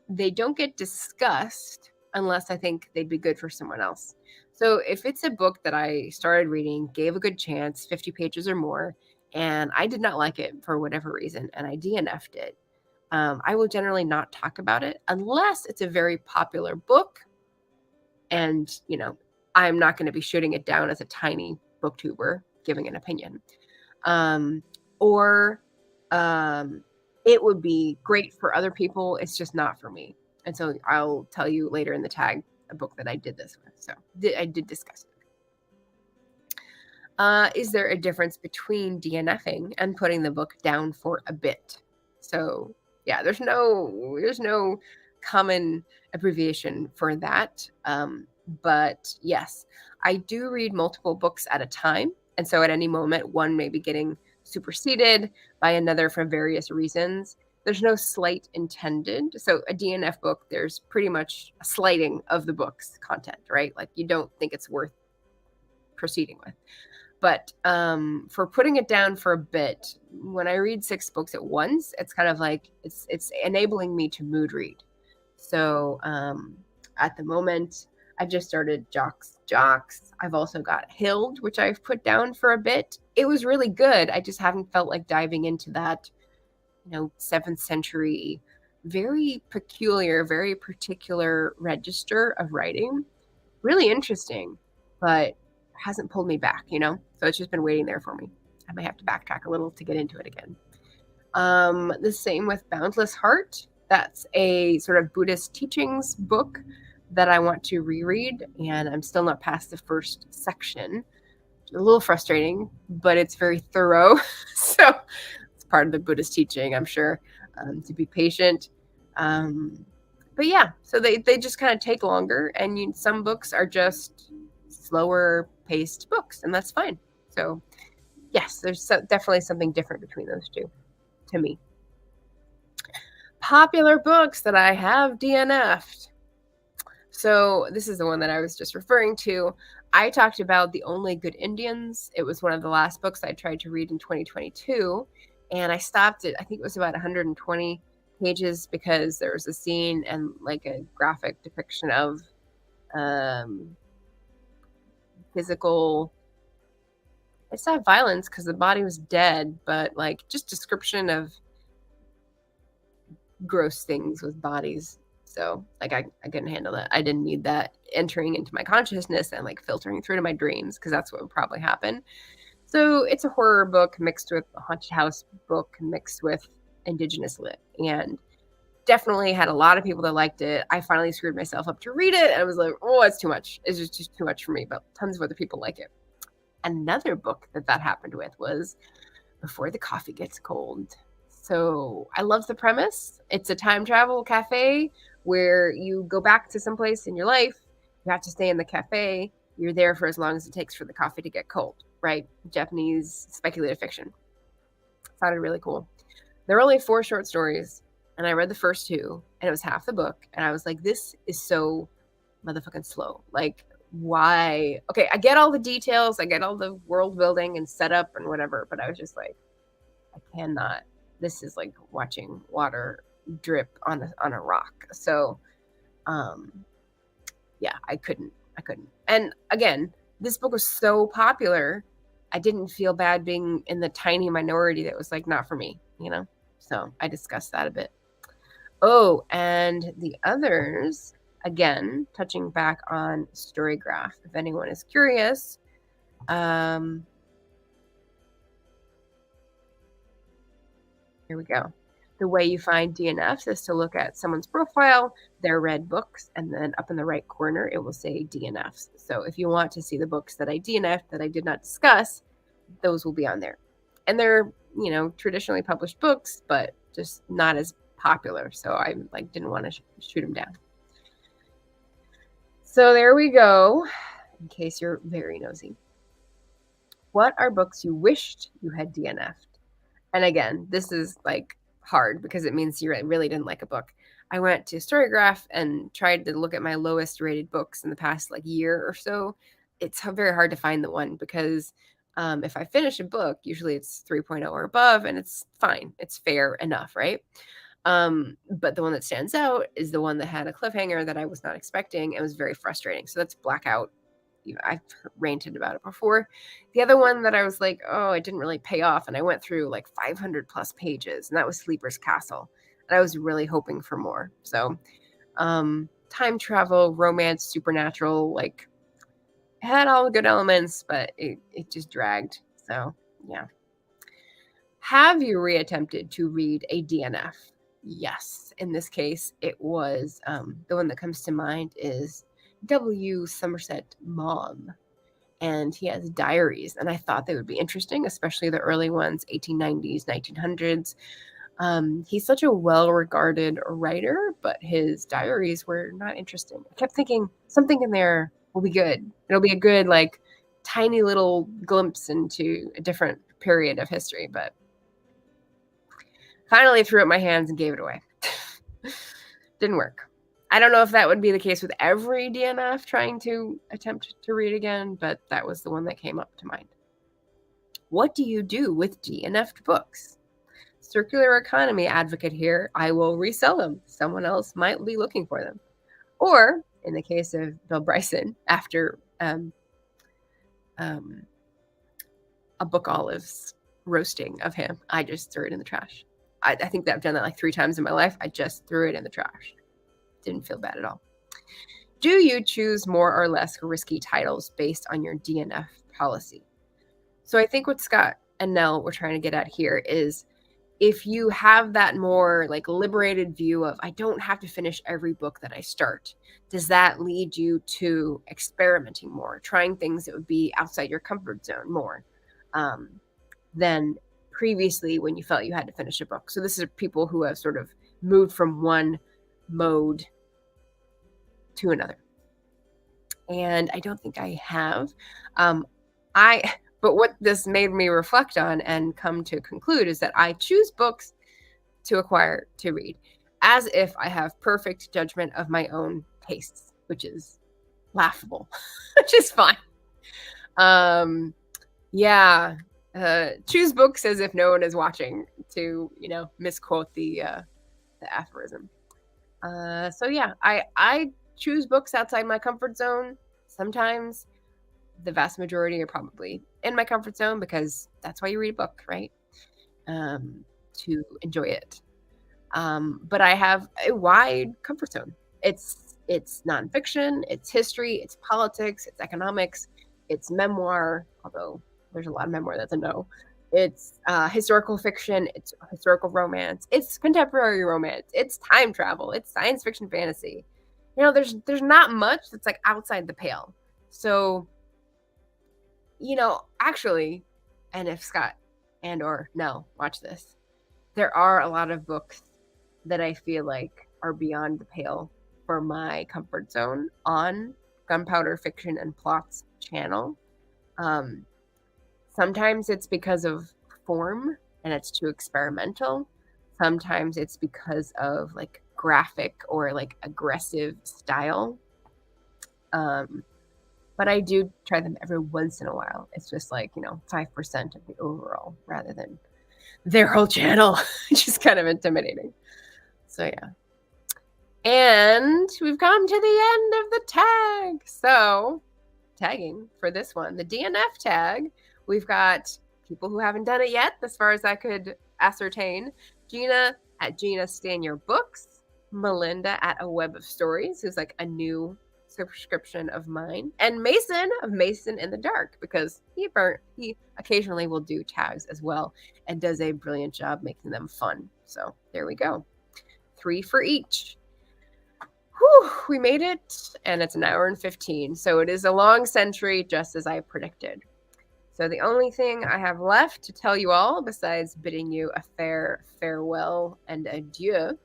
they don't get discussed unless I think they'd be good for someone else. So if it's a book that I started reading, gave a good chance, 50 pages or more, and I did not like it for whatever reason, and I DNF'd it, I will generally not talk about it unless it's a very popular book. And, you know, I'm not going to be shooting it down as a tiny booktuber giving an opinion. Or it would be great for other people. It's just not for me. And so I'll tell you later in the tag a book that I did this with. So I did discuss it. Is there a difference between DNFing and putting the book down for a bit? So yeah, there's no common abbreviation for that. But yes, I do read multiple books at a time. And so at any moment, one may be getting superseded by another for various reasons. There's no slight intended. So a DNF book, there's pretty much a slighting of the book's content, right? Like you don't think it's worth proceeding with. But for putting it down for a bit, when I read 6 books at once, it's kind of like it's enabling me to mood read. So at the moment, I've just started Jocks. I've also got Hild, which I've put down for a bit. It was really good. I just haven't felt like diving into that, 7th century, very peculiar, very particular register of writing. Really interesting, but hasn't pulled me back, So it's just been waiting there for me. I might have to backtrack a little to get into it again. The same with Boundless Heart. That's a sort of Buddhist teachings book that I want to reread, and I'm still not past the first section. A little frustrating, but it's very thorough. So it's part of the Buddhist teaching, I'm sure, to be patient. But yeah, so they just kind of take longer, and some books are just slower paced books, and that's fine. So yes, there's definitely something different between those two to me. Popular books that I have DNF'd. So this is the one that I was just referring to. I talked about The Only Good Indians. It was one of the last books I tried to read in 2022, and I stopped it. I think it was about 120 pages because there was a scene and like a graphic depiction of physical, it's not violence because the body was dead, but like just description of gross things with bodies. So like I couldn't handle that. I didn't need that entering into my consciousness and like filtering through to my dreams, because that's what would probably happen. So it's a horror book mixed with a haunted house book mixed with indigenous lit, and definitely had a lot of people that liked it. I finally screwed myself up to read it, and I was like, oh, it's too much. It's just too much for me, but tons of other people like it. Another book that happened with was Before the Coffee Gets Cold. So I love the premise. It's a time travel cafe where you go back to someplace in your life. You have to stay in the cafe. You're there for as long as it takes for the coffee to get cold, right? Japanese speculative fiction. Sounded really cool. There are only 4 short stories, and I read the first 2, and it was half the book, and I was like, this is so motherfucking slow. Like, why? Okay, I get all the details, I get all the world building and setup and whatever, but I was just like, I cannot. This is like watching water drip on a rock. So yeah, I couldn't. And again, this book was so popular, I didn't feel bad being in the tiny minority that was like not for me, so I discussed that a bit. Oh, and the others, again, touching back on Storygraph, if anyone is curious. Here we go. The way you find DNFs is to look at someone's profile, their read books, and then up in the right corner, it will say DNFs. So if you want to see the books that I DNF'd that I did not discuss, those will be on there. And they're, traditionally published books, but just not as popular. So I didn't want to shoot them down. So there we go, in case you're very nosy. What are books you wished you had DNF'd? And again, this is hard because it means you really didn't like a book. I went to Storygraph and tried to look at my lowest rated books in the past year or so. It's very hard to find the one because if I finish a book, usually it's 3.0 or above, and it's fine. It's fair enough, right? But the one that stands out is the one that had a cliffhanger that I was not expecting. It was very frustrating. So that's Blackout. I've ranted about it before. The other one that I was like, oh, it didn't really pay off, and I went through 500 plus pages, and that was Sleeper's Castle, and I was really hoping for more. So time travel, romance, supernatural, it had all the good elements, but it just dragged. So yeah. Have you reattempted to read a DNF? Yes. In this case, it was the one that comes to mind is W. Somerset Maugham, and he has diaries, and I thought they would be interesting, especially the early ones, 1890s, 1900s. He's such a well-regarded writer, but his diaries were not interesting. I kept thinking something in there will be good. It'll be a good, tiny little glimpse into a different period of history, but finally threw up my hands and gave it away. Didn't work. I don't know if that would be the case with every DNF trying to attempt to read again, but that was the one that came up to mind. What do you do with DNF'd books? Circular economy advocate here. I will resell them. Someone else might be looking for them. Or, in the case of Bill Bryson, after a Book Olive's roasting of him, I just threw it in the trash. I think that I've done that 3 times in my life. I just threw it in the trash. Didn't feel bad at all. Do you choose more or less risky titles based on your DNF policy? So I think what Scott and Nell were trying to get at here is if you have that more like liberated view of, I don't have to finish every book that I start, does that lead you to experimenting more, trying things that would be outside your comfort zone more than previously when you felt you had to finish a book? So this is people who have sort of moved from one mode to another. And I don't think I have. But what this made me reflect on and come to conclude is that I choose books to acquire, to read, as if I have perfect judgment of my own tastes, which is laughable, which is fine. Yeah. Choose books as if no one is watching, to, misquote the aphorism. So yeah, I choose books outside my comfort zone. Sometimes the vast majority are probably in my comfort zone, because that's why you read a book, right? To enjoy it. But I have a wide comfort zone. It's nonfiction, it's history, it's politics, it's economics, it's memoir, although there's a lot of memoir that's a no. It's historical fiction, it's historical romance, it's contemporary romance, it's time travel, it's science fiction fantasy. There's not much that's like outside the pale. So, actually, and if Scott and or Nell watch this, there are a lot of books that I feel like are beyond the pale for my comfort zone on Gunpowder Fiction and Plots channel. Sometimes it's because of form and it's too experimental. Sometimes it's because of like graphic or like aggressive style. But I do try them every once in a while. It's just like, 5% of the overall rather than their whole channel, which is kind of intimidating. So yeah. And we've come to the end of the tag. So tagging for this one, the DNF tag, we've got people who haven't done it yet, as far as I could ascertain. Gina at Gina Stan Your Books, Melinda at A Web of Stories, who's like a new subscription of mine, and Mason of Mason in the Dark, because he occasionally will do tags as well and does a brilliant job making them fun. So there we go. 3 for each. Whew, we made it, and it's 1 hour and 15. So it is a long century, just as I predicted. So the only thing I have left to tell you all, besides bidding you a fair farewell and adieu,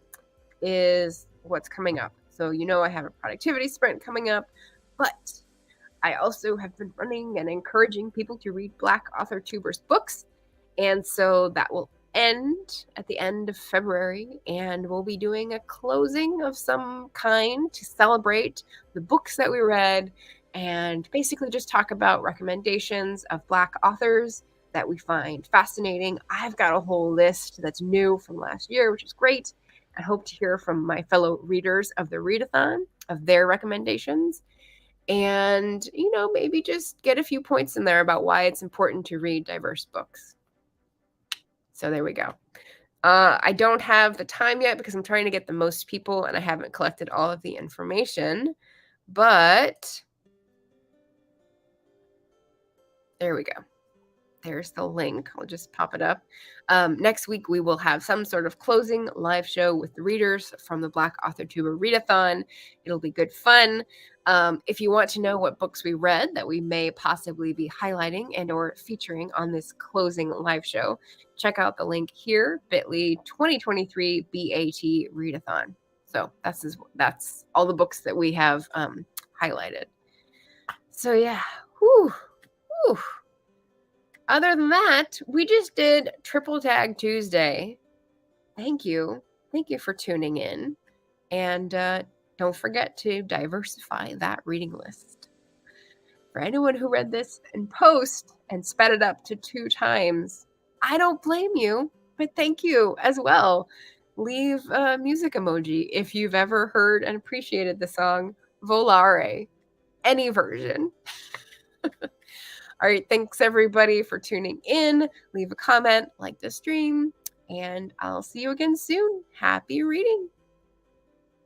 is what's coming up. So I have a productivity sprint coming up, but I also have been running and encouraging people to read Black Author Tubers books. And so that will end at the end of February, and we'll be doing a closing of some kind to celebrate the books that we read and basically just talk about recommendations of Black authors that we find fascinating. I've got a whole list that's new from last year, which is great. I hope to hear from my fellow readers of the readathon, of their recommendations, and, maybe just get a few points in there about why it's important to read diverse books. So there we go. I don't have the time yet because I'm trying to get the most people and I haven't collected all of the information, but there we go. There's the link. I'll just pop it up. Next week, we will have some sort of closing live show with the readers from the Black Author Tuber Readathon. It'll be good fun. If you want to know what books we read that we may possibly be highlighting and or featuring on this closing live show, check out the link here, bit.ly 2023 BAT Readathon. So that's all the books that we have highlighted. So yeah, whew. Other than that, we just did Triple Tag Tuesday. Thank you. Thank you for tuning in. And don't forget to diversify that reading list. For anyone who read this in post and sped it up to 2 times, I don't blame you, but thank you as well. Leave a music emoji if you've ever heard and appreciated the song Volare, any version. All right, thanks everybody for tuning in. Leave a comment, like the stream, and I'll see you again soon. Happy reading.